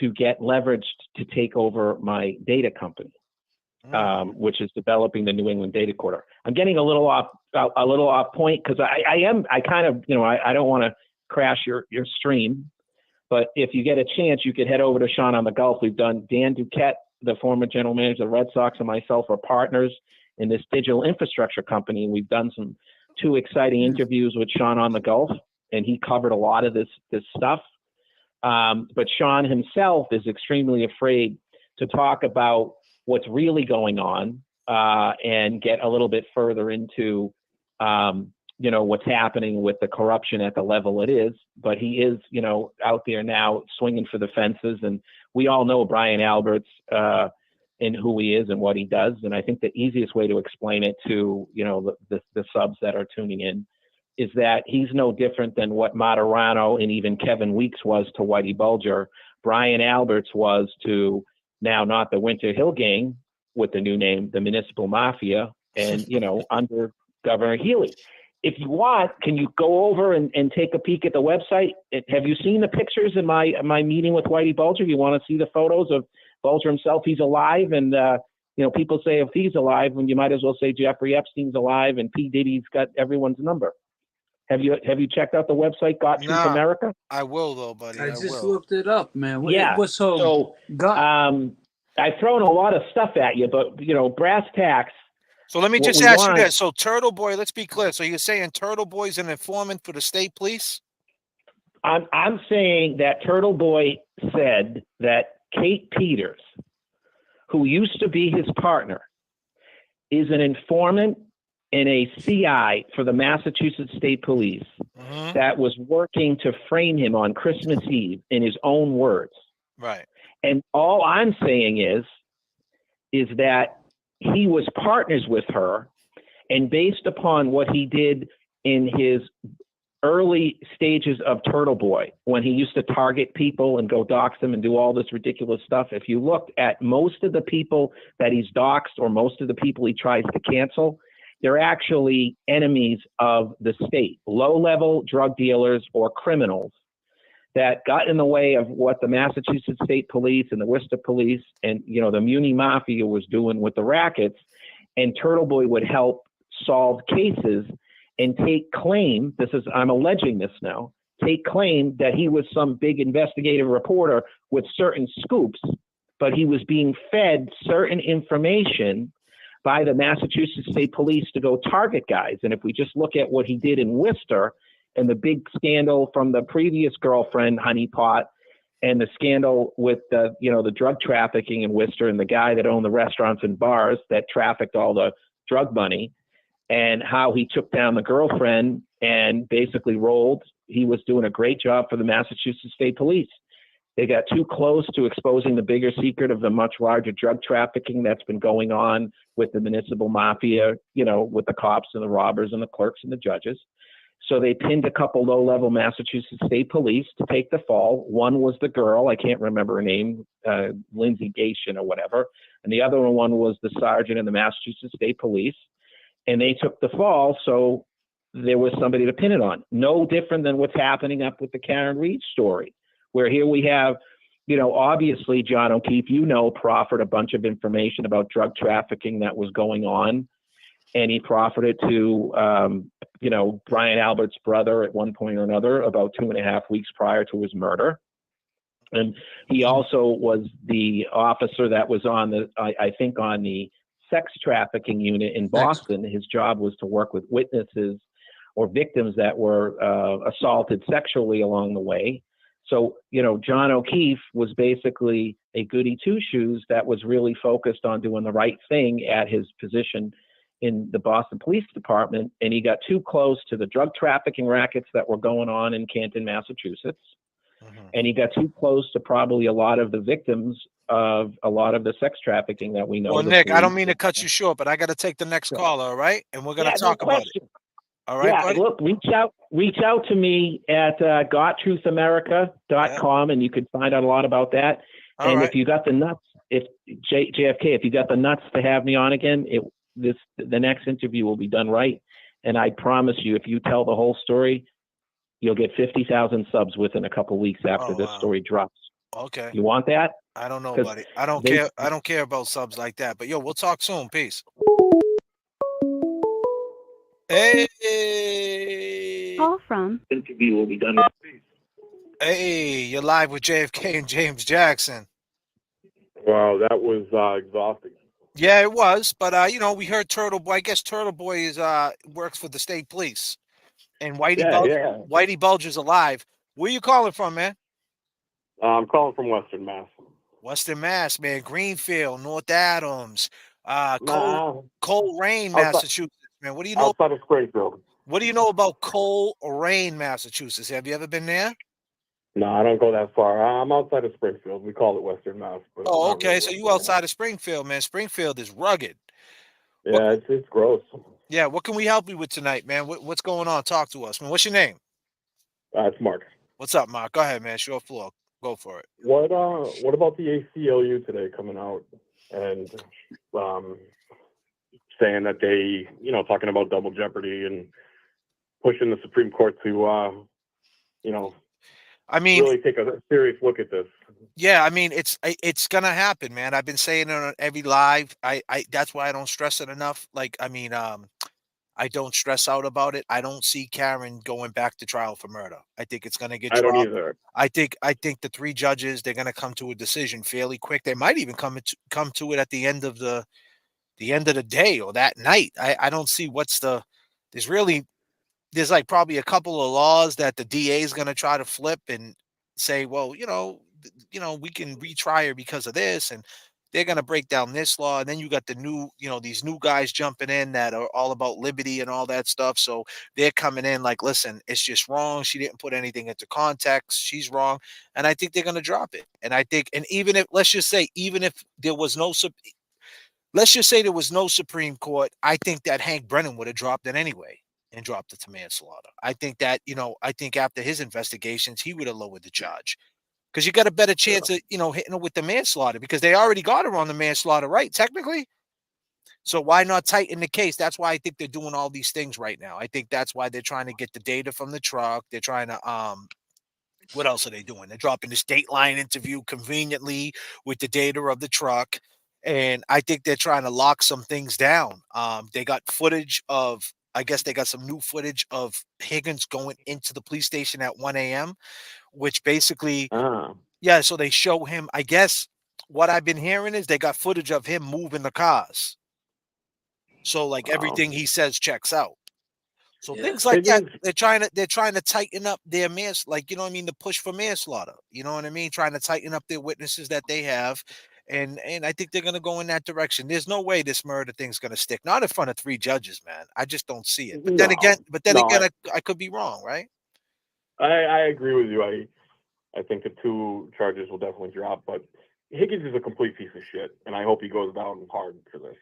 to get leveraged to take over my data company, which is developing the New England Data Quarter. I'm getting a little off point because I don't want to crash your stream, but if you get a chance, you could head over to Sean on the Gulf. We've done Dan Duquette, the former general manager of the Red Sox, and myself are partners in this digital infrastructure company. We've done two exciting interviews with Sean on the Gulf, and he covered a lot of this stuff. But Sean himself is extremely afraid to talk about what's really going on and get a little bit further into, what's happening with the corruption at the level it is. But he is, out there now swinging for the fences. And we all know Brian Alberts and who he is and what he does. And I think the easiest way to explain it to, the subs that are tuning in is that he's no different than what Materano and even Kevin Weeks was to Whitey Bulger. Brian Alberts was to now not the Winter Hill Gang with the new name, the Municipal Mafia, and, under Governor Healy. If you want, can you go over and take a peek at the website? Have you seen the pictures in my meeting with Whitey Bulger? You want to see the photos of Bulger himself? He's alive. And, people say if he's alive, then you might as well say Jeffrey Epstein's alive and P. Diddy's got everyone's number. Have you checked out the website Got Truth Nah, America? I will though, buddy. I I just will. looked it up, man. Yeah. What's so I've thrown a lot of stuff at you, but brass tacks. So let me what just we ask want- you this. So Turtle Boy, let's be clear. So you're saying Turtle Boy is an informant for the state police? I'm saying that Turtle Boy said that Kate Peters, who used to be his partner, is an informant and a CI for the Massachusetts State Police that was working to frame him on Christmas Eve, in his own words. Right. And all I'm saying is that he was partners with her, and based upon what he did in his early stages of Turtle Boy, when he used to target people and go dox them and do all this ridiculous stuff, if you looked at most of the people that he's doxed or most of the people he tries to cancel, they're actually enemies of the state, low-level drug dealers or criminals that got in the way of what the Massachusetts State Police and the Worcester Police and, the Muni Mafia was doing with the rackets. And Turtle Boy would help solve cases and take claim, I'm alleging this now, take claim that he was some big investigative reporter with certain scoops, but he was being fed certain information by the Massachusetts State Police to go target guys. And if we just look at what he did in Worcester and the big scandal from the previous girlfriend, Honey Pot, and the scandal with the drug trafficking in Worcester and the guy that owned the restaurants and bars that trafficked all the drug money, and how he took down the girlfriend and basically rolled. He was doing a great job for the Massachusetts State Police. They got too close to exposing the bigger secret of the much larger drug trafficking that's been going on with the municipal mafia, with the cops and the robbers and the clerks and the judges. So they pinned a couple low-level Massachusetts State Police to take the fall. One was the girl, I can't remember her name, Lindsay Gation or whatever. And the other one was the sergeant in the Massachusetts State Police. And they took the fall, so there was somebody to pin it on. No different than what's happening up with the Karen Reed story, where here we have, obviously John O'Keefe, proffered a bunch of information about drug trafficking that was going on. And he proffered it to, Brian Albert's brother at one point or another about 2.5 weeks prior to his murder. And he also was the officer that was on the sex trafficking unit in Boston. His job was to work with witnesses or victims that were assaulted sexually along the way. So, John O'Keefe was basically a goody two-shoes that was really focused on doing the right thing at his position in the Boston Police Department. And he got too close to the drug trafficking rackets that were going on in Canton, Massachusetts. And he got too close to probably a lot of the victims of a lot of the sex trafficking that we know. Well, Nick, I don't mean to cut you short, but I got to take the next caller, all right? And we're going to talk about it. All right, buddy? Look, reach out to me at gottruthamerica.com, and you can find out a lot about that. All right. If you got the nuts, JFK, if you got the nuts to have me on again, the next interview will be done right. And I promise you, if you tell the whole story, you'll get 50,000 subs within a couple weeks after this story drops. Okay. You want that? I don't know, buddy. I don't care about subs like that. But we'll talk soon. Peace. Hey. Call from. Interview will be done. Hey, you're live with JFK and James Jackson. Wow, that was exhausting. Yeah, it was. But we heard Turtle Boy. I guess Turtle Boy is works for the state police. And Whitey Bulger's alive. Where you calling from, man? I'm calling from Western Mass. Western Mass, man. Greenfield, North Adams, Coleraine, Massachusetts, man. What do you know? Outside of Springfield. What do you know about Coleraine, Massachusetts? Have you ever been there? No, I don't go that far. I'm outside of Springfield. We call it Western Mass. But okay. Really, so you outside of Springfield, man. Springfield is rugged. Yeah, it's gross. Yeah, what can we help you with tonight, man? What's going on? Talk to us, man. What's your name? It's Mark. What's up, Mark? Go ahead, man. Show floor. Go for it. What about the ACLU today coming out and saying that they, talking about double jeopardy and pushing the Supreme Court to, really take a serious look at this. Yeah, I mean, it's gonna happen, man. I've been saying it on every live. I that's why I don't stress it enough. I don't stress out about it. I don't see Karen going back to trial for murder. I think it's going to get I don't dropped. either. I think the 3 judges, they're going to come to a decision fairly quick. They might even come to it at the end of the day or that night. I don't see there's like probably a couple of laws that the DA is going to try to flip and say, well, we can retry her because of this, and they're going to break down this law. And then you got the new, these new guys jumping in that are all about liberty and all that stuff. So they're coming in like, listen, it's just wrong. She didn't put anything into context. She's wrong. And I think they're going to drop it. And I think, and even if, let's just say there was no Supreme Court, I think that Hank Brennan would have dropped it anyway and dropped it to manslaughter. I think that, I think after his investigations, he would have lowered the charge because you got a better chance of, hitting her with the manslaughter because they already got her on the manslaughter, right? Technically. So why not tighten the case? That's why I think they're doing all these things right now. I think that's why they're trying to get the data from the truck. They're trying to, what else are they doing? They're dropping this Dateline interview conveniently with the data of the truck. And I think they're trying to lock some things down. They got I guess they got some new footage of Higgins going into the police station at 1 a.m., which basically, so they show him, I guess what I've been hearing is they got footage of him moving the cars. So like everything he says checks out. So things like that, they're trying to tighten up their the push for manslaughter. You know what I mean? Trying to tighten up their witnesses that they have. And I think they're going to go in that direction. There's no way this murder thing's going to stick. Not in front of 3 judges, man. I just don't see it. But then again, I could be wrong, right? I agree with you. I think the 2 charges will definitely drop, but Higgins is a complete piece of shit, and I hope he goes down hard for this.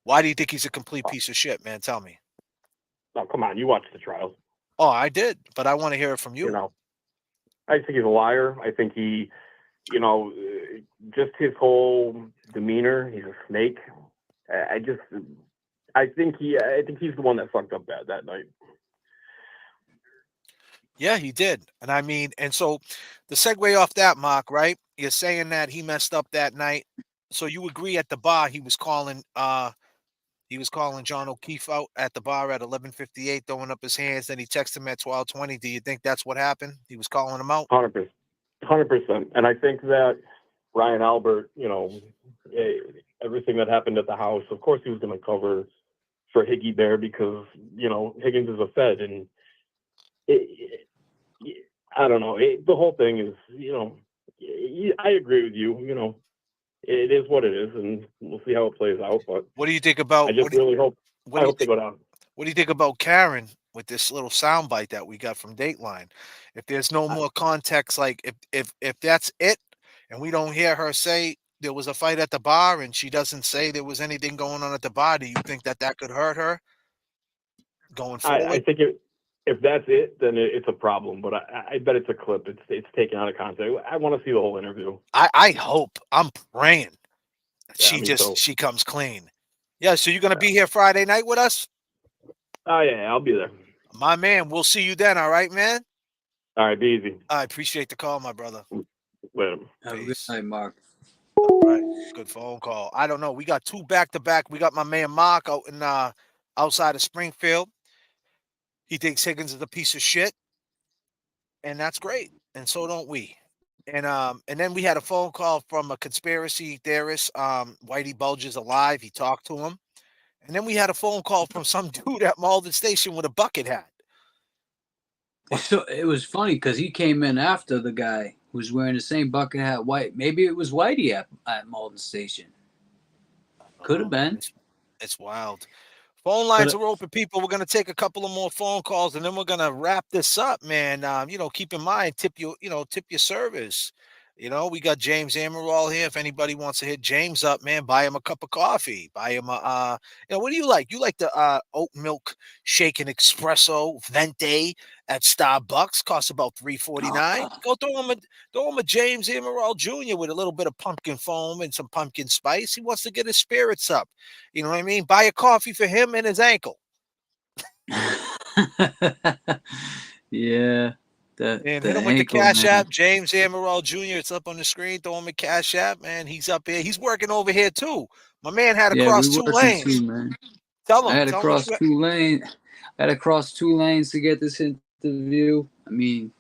Why do you think he's a complete piece of shit, man? Tell me. Oh, come on. You watched the trials. Oh, I did, but I want to hear it from you. I think he's a liar. I think he, just his whole demeanor, he's a snake. I think he's the one that fucked up bad that night. Yeah, he did. And I mean, and so the segue off that, Mark, right? You're saying that he messed up that night. So you agree at the bar he was calling John O'Keefe out at the bar at 11:58, throwing up his hands. Then he texted him at 12:20. Do you think that's what happened? He was calling him out? 100%. And I think that Ryan Albert, everything that happened at the house, of course he was going to cover for Higgy Bear because, Higgins is a Fed. And I don't know. The whole thing is, I agree with you. It is what it is, and we'll see how it plays out. But what do you think about? I just really hope. I hope they go down. What do you think about Karen with this little soundbite that we got from Dateline? If there's no more context, like if that's it, and we don't hear her say there was a fight at the bar, and she doesn't say there was anything going on at the bar, do you think that could hurt her going forward? I think if that's it, then it's a problem. But I bet it's a clip. It's taken out of context. I want to see the whole interview. I hope. I'm praying she comes clean. Yeah. So you're gonna be here Friday night with us? Oh yeah, I'll be there. My man, we'll see you then. All right, man. All right, be easy. I appreciate the call, my brother. Later. Have a good night, Mark. All right, good phone call. I don't know. We got 2 back-to-back. We got my man Mark out in outside of Springfield. He thinks Higgins is a piece of shit, and that's great. And so don't we. And then we had a phone call from a conspiracy theorist. Whitey Bulge is alive. He talked to him. And then we had a phone call from some dude at Malden Station with a bucket hat. So it was funny because he came in after the guy who was wearing the same bucket hat. Maybe it was Whitey at Malden Station. Could have been. It's wild. Phone lines are open, people. We're going to take a couple of more phone calls, and then we're going to wrap this up, man. Keep in mind, tip your service. We got James Amaral here. If anybody wants to hit James up, man, buy him a cup of coffee. Buy him a, what do you like? You like the oat milk shaken espresso venti at Starbucks? Costs about $3.49. Go throw him a James Amaral Jr. with a little bit of pumpkin foam and some pumpkin spice. He wants to get his spirits up. You know what I mean? Buy a coffee for him and his ankle. Yeah. And hit him with the Cash App, James Amaral Jr. It's up on the screen. Throw him a Cash App, man. He's up here. He's working over here too. My man had to cross 2 lanes. Too, man. Tell I him. had to Tell him what cross you. 2 lanes. I had to cross 2 lanes to get this interview. I mean,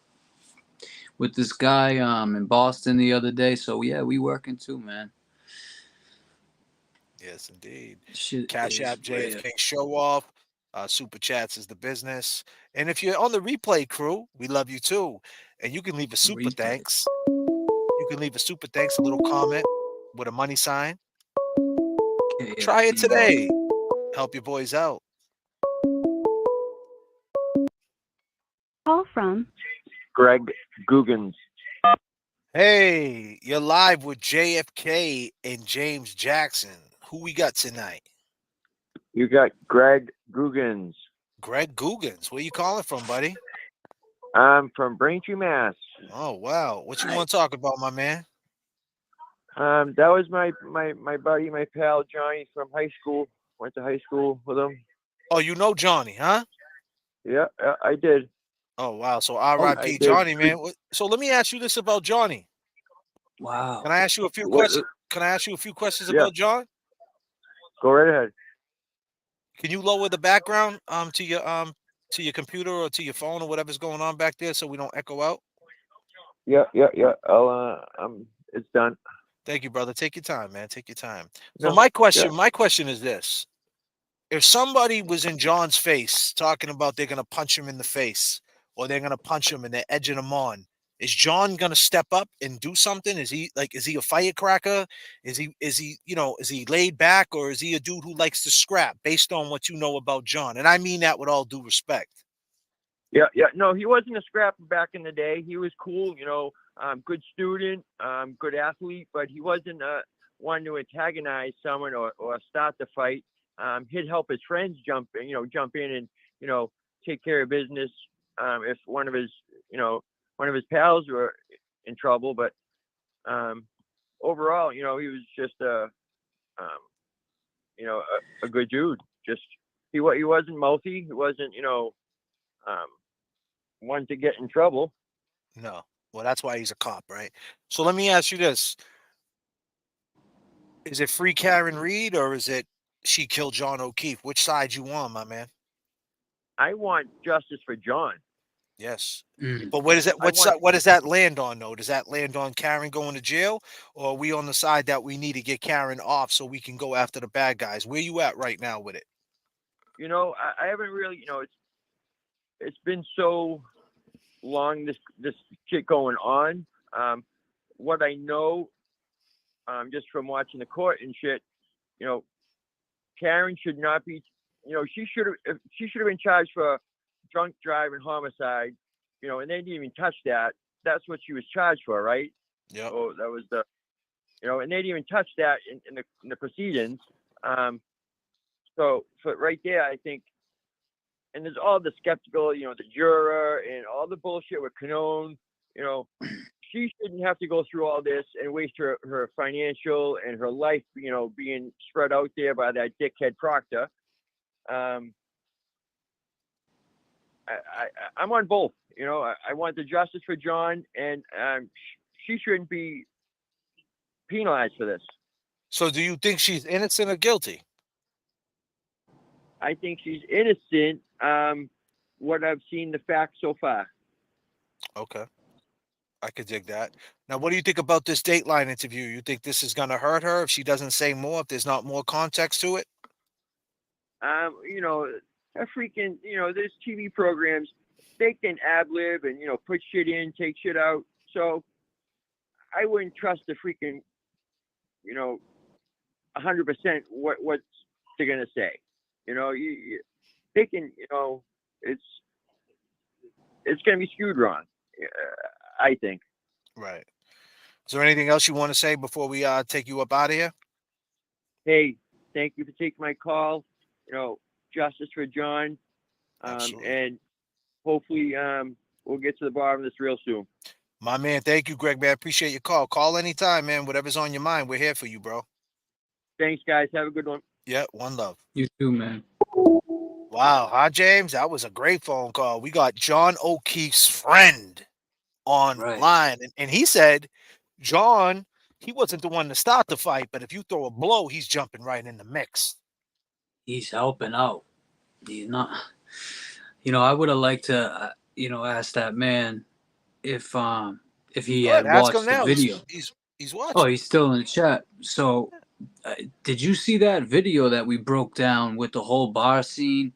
with this guy in Boston the other day. So yeah, we working too, man. Yes, indeed. Shit Cash is App, real. JFK Show Off. Super Chats is the business. And if you're on the replay crew, we love you too. And you can leave a super Replay. thanks. You can leave a super thanks, a little comment with a money sign. Try it today. Help your boys out. Call from Greg Guggens. Hey, you're live with JFK and James Jackson. Who we got tonight? You got Greg Guggens. Greg Guggens. Where you calling from, buddy? I'm from Braintree, Mass. Oh, wow. What you want to talk about, my man? That was my buddy, my pal Johnny from high school. Went to high school with him. Oh, you know Johnny, huh? Yeah, I did. Oh, wow. So I R.I.P. did. Johnny, man. So let me ask you this about Johnny. Wow. Can I ask you a few questions? Can I ask you a few questions about John? Go right ahead. Can you lower the background to your computer or to your phone or whatever's going on back there so we don't echo out? Yeah. I'll it's done. Thank you, brother. Take your time, man. Take your time. So my question is this. If somebody was in John's face talking about they're gonna punch him in the face or they're gonna punch him and they're edging him on, is John gonna step up and do something? Is he a firecracker? Is he laid back, or is he a dude who likes to scrap based on what you know about John? And I mean that with all due respect. Yeah. No, he wasn't a scrapper back in the day. He was cool, good student, good athlete, but he wasn't one to antagonize someone or start the fight. He'd help his friends jump in and, take care of business if one of his pals were in trouble. But overall, he was just a good dude. Just he wasn't mouthy. He wasn't, one to get in trouble. No. Well, that's why he's a cop, right? So let me ask you this. Is it free Karen Reed or is it she killed John O'Keefe? Which side you on, my man? I want justice for John. Yes. But what is that? What does that land on, though? Does that land on Karen going to jail, or are we on the side that we need to get Karen off so we can go after the bad guys? Where you at right now with it? I haven't really, it's been so long this shit going on. What I know, just from watching the court and shit, Karen should not be, she should have been charged for drunk driving, homicide, and they didn't even touch that. That's what she was charged for, right? Yeah. Oh, that was and they didn't even touch that in the proceedings. So right there, I think, and there's all the skeptical, the juror and all the bullshit with Canone, she shouldn't have to go through all this and waste her financial and her life, being spread out there by that dickhead Proctor. I'm on both. I want the justice for John, and she shouldn't be penalized for this. So do you think she's innocent or guilty? I think she's innocent. What I've seen, the facts so far. Okay. I could dig that. Now, what do you think about this Dateline interview? You think this is going to hurt her if she doesn't say more, if there's not more context to it? A freaking, there's TV programs, they can ad-lib and, put shit in, take shit out. So I wouldn't trust the freaking, 100% what they're going to say. They can, it's going to be skewed wrong, I think. Right. Is there anything else you want to say before we take you up out of here? Hey, thank you for taking my call. Justice for John. And hopefully we'll get to the bottom of this real soon. My man, thank you, Greg, man. Appreciate your call. Call anytime, man. Whatever's on your mind, we're here for you, bro. Thanks, guys. Have a good one. Yeah, one love. You too, man. Wow, huh, James? That was a great phone call. We got John O'Keefe's friend online, and he said, John, he wasn't the one to start the fight, but if you throw a blow, he's jumping right in the mix. he's helping out. He's not. I would have liked to, ask that man if he Go ahead, had ask him watched the now. video. He's Oh, watching. he's still in the chat. So, did you see that video that we broke down with the whole bar scene?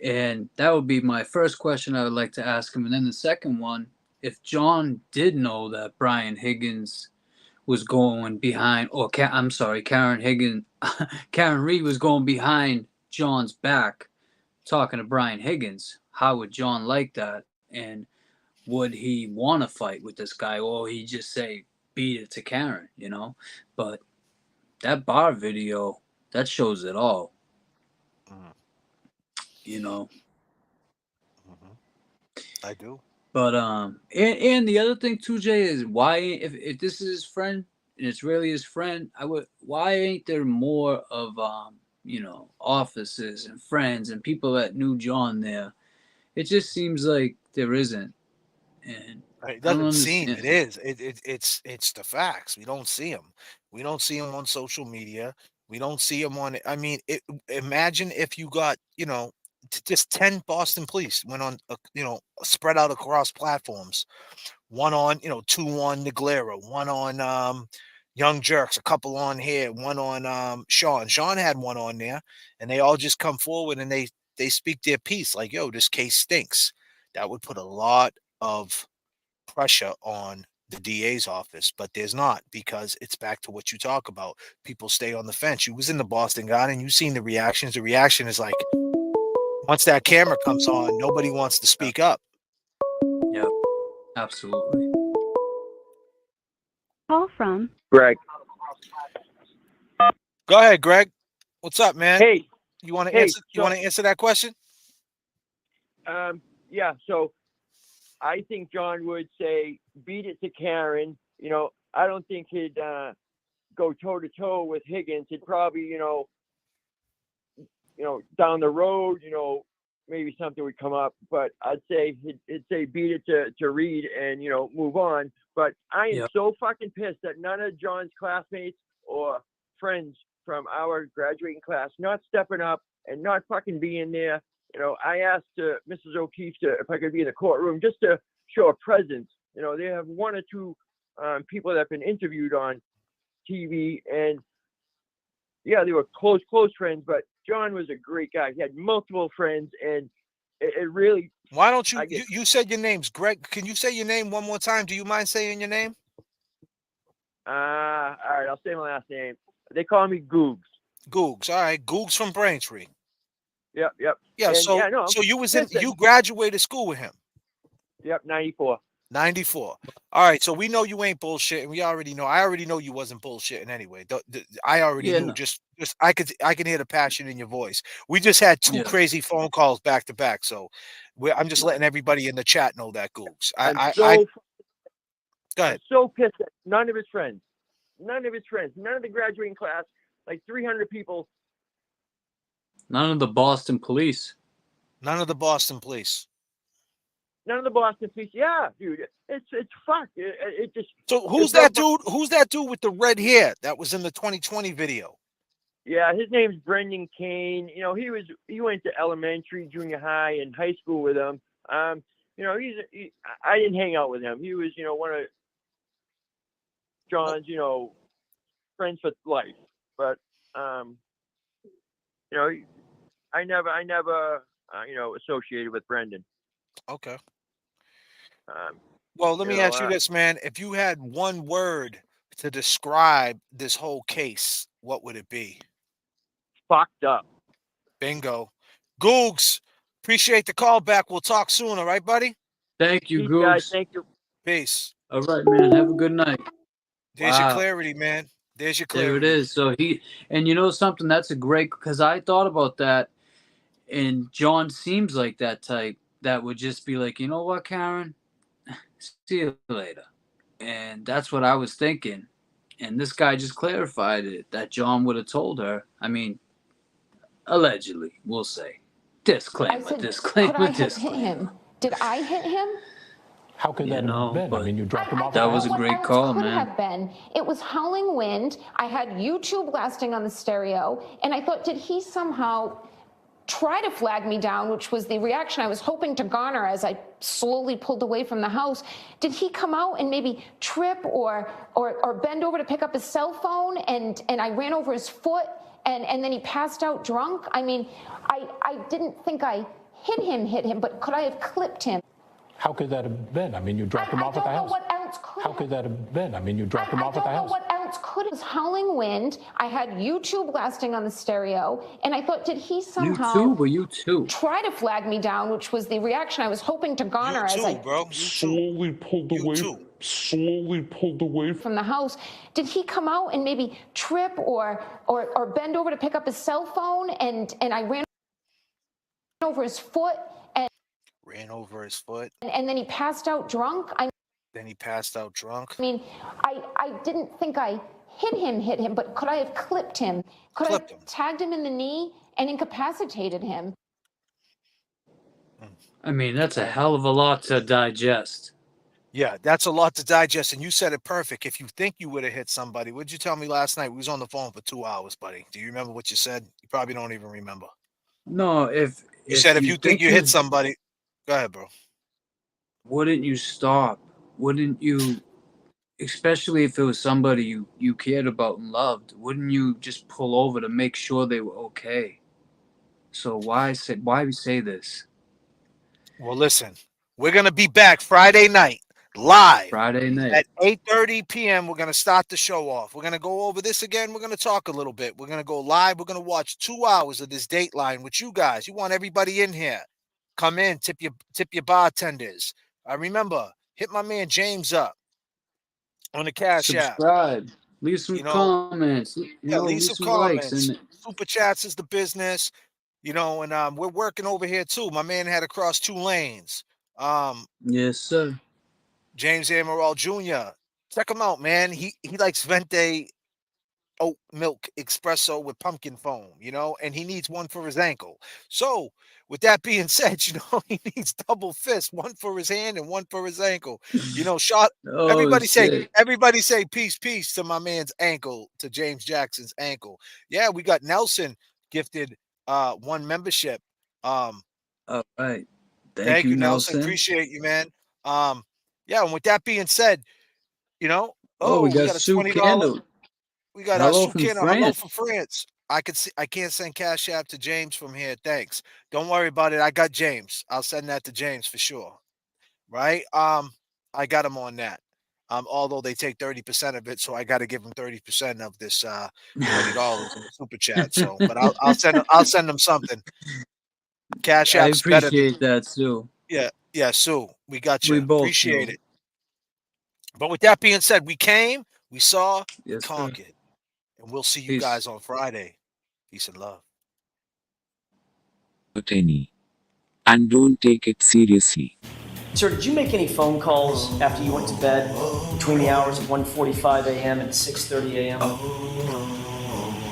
And that would be my first question I would like to ask him. And then the second one, if John did know that Brian Higgins was going behind, or I'm sorry, Karen Reed was going behind John's back talking to Brian Higgins, how would John like that? And would he want to fight with this guy, or he just say beat it to Karen, But that bar video, that shows it all, I do. But and the other thing too, Jay, is why if this is his friend and it's really his friend, why ain't there more of offices and friends and people that knew John there? It just seems like there isn't, and It I don't doesn't seem. understand. It is. It's the facts. We don't see him. We don't see him on social media. We don't see him on. I mean, imagine if you got just 10 Boston police went on spread out across platforms. One on 2 on Neglera, one on Young Jerks, a couple on here, one on Sean. Sean had one on there, and they all just come forward and they speak their piece like, yo, this case stinks. That would put a lot of pressure on the DA's office, but there's not, because it's back to what you talk about. People stay on the fence. You was in the Boston Garden, you seen the reactions. The reaction is like, once that camera comes on, nobody wants to speak up. Yep, absolutely. Call from Greg. Go ahead, Greg. What's up, man? Hey, you want to hey, answer? You want to answer that question? Yeah. So I think John would say, beat it to Karen. I don't think he'd go toe to toe with Higgins. He'd probably, down the road, maybe something would come up. But I'd say he'd say beat it to Reed and move on. But I am so fucking pissed that none of John's classmates or friends from our graduating class not stepping up and not fucking being there. I asked Mrs. O'Keefe if I could be in the courtroom just to show a presence. They have one or two people that have been interviewed on TV, and yeah, they were close friends. But John was a great guy. He had multiple friends, and it really. Why don't you? You said your name's Greg. Can you say your name one more time? Do you mind saying your name? All right, I'll say my last name. They call me Googs. Googs. All right, Googs from Braintree. Yep. Yeah. And, so you was in. You graduated school with him. Yep, 94. 94. All right, so we know you ain't bullshitting. We already know. I already know you wasn't bullshitting anyway. I already knew. No. Just I can hear the passion in your voice. We just had two crazy phone calls back to back, so I'm just letting everybody in the chat know that, Googs. Go ahead. I'm so pissed at none of his friends, none of the graduating class, like 300 people. None of the Boston police. None of the Boston police. None of the Boston police. Yeah, dude, it's fuck. It just. So who's that dude? Who's that dude with the red hair that was in the 2020 video? Yeah, his name's Brendan Kane. He went to elementary, junior high, and high school with him. I didn't hang out with him. He was, one of John's, friends for life. But, I never, associated with Brendan. Okay. Well, let me ask you this, man. If you had one word to describe this whole case, what would it be? Fucked up. Bingo. Googs, appreciate the call back. We'll talk soon, all right, buddy? Thank you, Googs. Guys, thank you. Peace. All right, man. Have a good night. There's your clarity, man. There's your clarity. There it is. So and you know something, that's a great, because I thought about that, and John seems like that type that would just be like, you know what, Karen? See you later. And that's what I was thinking. And this guy just clarified it, that John would have told her. I mean, allegedly, we'll say. Disclaimer, I said, disclaimer, could I have disclaimer. hit him? Did I hit him? How could that have been? I mean, you dropped him off. That was a What great else call, could man. have been? It was howling wind. I had YouTube blasting on the stereo, and I thought, did he somehow try to flag me down, which was the reaction I was hoping to garner as I slowly pulled away from the house. Did he come out and maybe trip or bend over to pick up his cell phone, and I ran over his foot, and then he passed out drunk? I mean, I didn't think I hit him, but could I have clipped him? How could that have been? I mean, you dropped him off at the house. What else could How could that have been? I mean, you dropped him off at the house. What else could it was howling wind. I had YouTube blasting on the stereo, and I thought, did he somehow try to flag me down, which was the reaction I was hoping to garner as I slowly pulled away from the house. Did he come out and maybe trip or bend over to pick up his cell phone, and I ran over his foot and then he passed out drunk? Then he passed out drunk. I mean, I didn't think I hit him, but could I have clipped him? Could I have tagged him in the knee and incapacitated him? I mean, that's a hell of a lot to digest. Yeah, that's a lot to digest, and you said it perfect. If you think you would have hit somebody, what did you tell me last night? We was on the phone for 2 hours, buddy. Do you remember what you said? You probably don't even remember. No, if you think you hit somebody, go ahead, bro. Wouldn't you stop? Wouldn't you, especially if it was somebody you cared about and loved, wouldn't you just pull over to make sure they were okay? So why we say this? Well, listen, we're going to be back Friday night, live. Friday night. At 8:30 p.m., we're going to start the show off. We're going to go over this again. We're going to talk a little bit. We're going to go live. We're going to watch 2 hours of this Dateline with you guys. You want everybody in here. Come in, tip your bartenders. Remember, hit my man James up on the cash app. Subscribe. Leave some comments. Leave some comments. Likes. Super chats is the business. And we're working over here too. My man had to cross 2 lanes. Yes, sir. Jamesamaraljr Jr. Check him out, man. He likes Vente oat milk espresso with pumpkin foam, and he needs one for his ankle. So with that being said, he needs double fist, one for his hand and one for his ankle. Everybody say peace to my man's ankle, to James Jackson's ankle. Yeah, we got Nelson gifted 1 membership. All right. Thank you, Nelson. Appreciate you, man. And with that being said, we got a $20. We got a hello from France. I can't send cash app to James from here. Thanks. Don't worry about it. I got James. I'll send that to James for sure. Right? I got him on that. Although they take 30% of it, so I got to give him 30% of this $20 in the super chat. So, but I'll send them something. Cash app's better. I appreciate that, Sue. Yeah, Sue. We got you. We both appreciate it. But with that being said, we came, we saw, we conquered. And we'll see you guys on Friday. Peace and love. And don't take it seriously. Sir, did you make any phone calls after you went to bed between the hours of 1:45 a.m. and 6:30 a.m.?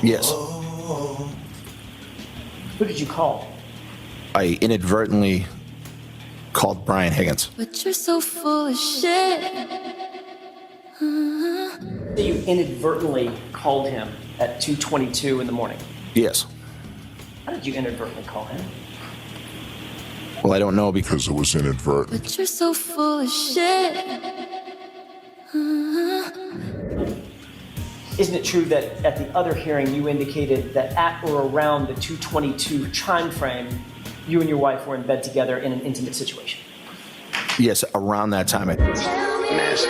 Yes. Who did you call? I inadvertently called Brian Higgins. But you're so full of shit. You inadvertently called him at 2:22 in the morning. Yes. How did you inadvertently call him? Well, I don't know because it was inadvertent. But you're so full of shit. Isn't it true that at the other hearing you indicated that at or around the 2:22 time frame, you and your wife were in bed together in an intimate situation? Yes, around that time. Nasty.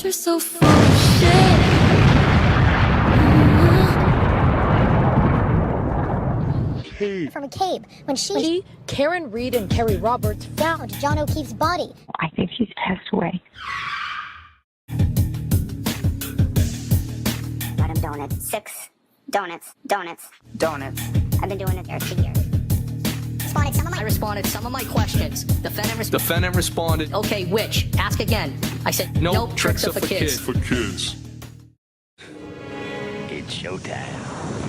You're so full of shit. From McCabe when she, Karen Reed and Kerry Roberts found John O'Keefe's body. I think she's passed away. Got him donuts. 6 donuts. Donuts. I've been doing it there 2 years. I responded some of my questions. Defendant responded. Okay, which? Ask again. I said, Nope, tricks are for kids. For kids. It's showtime.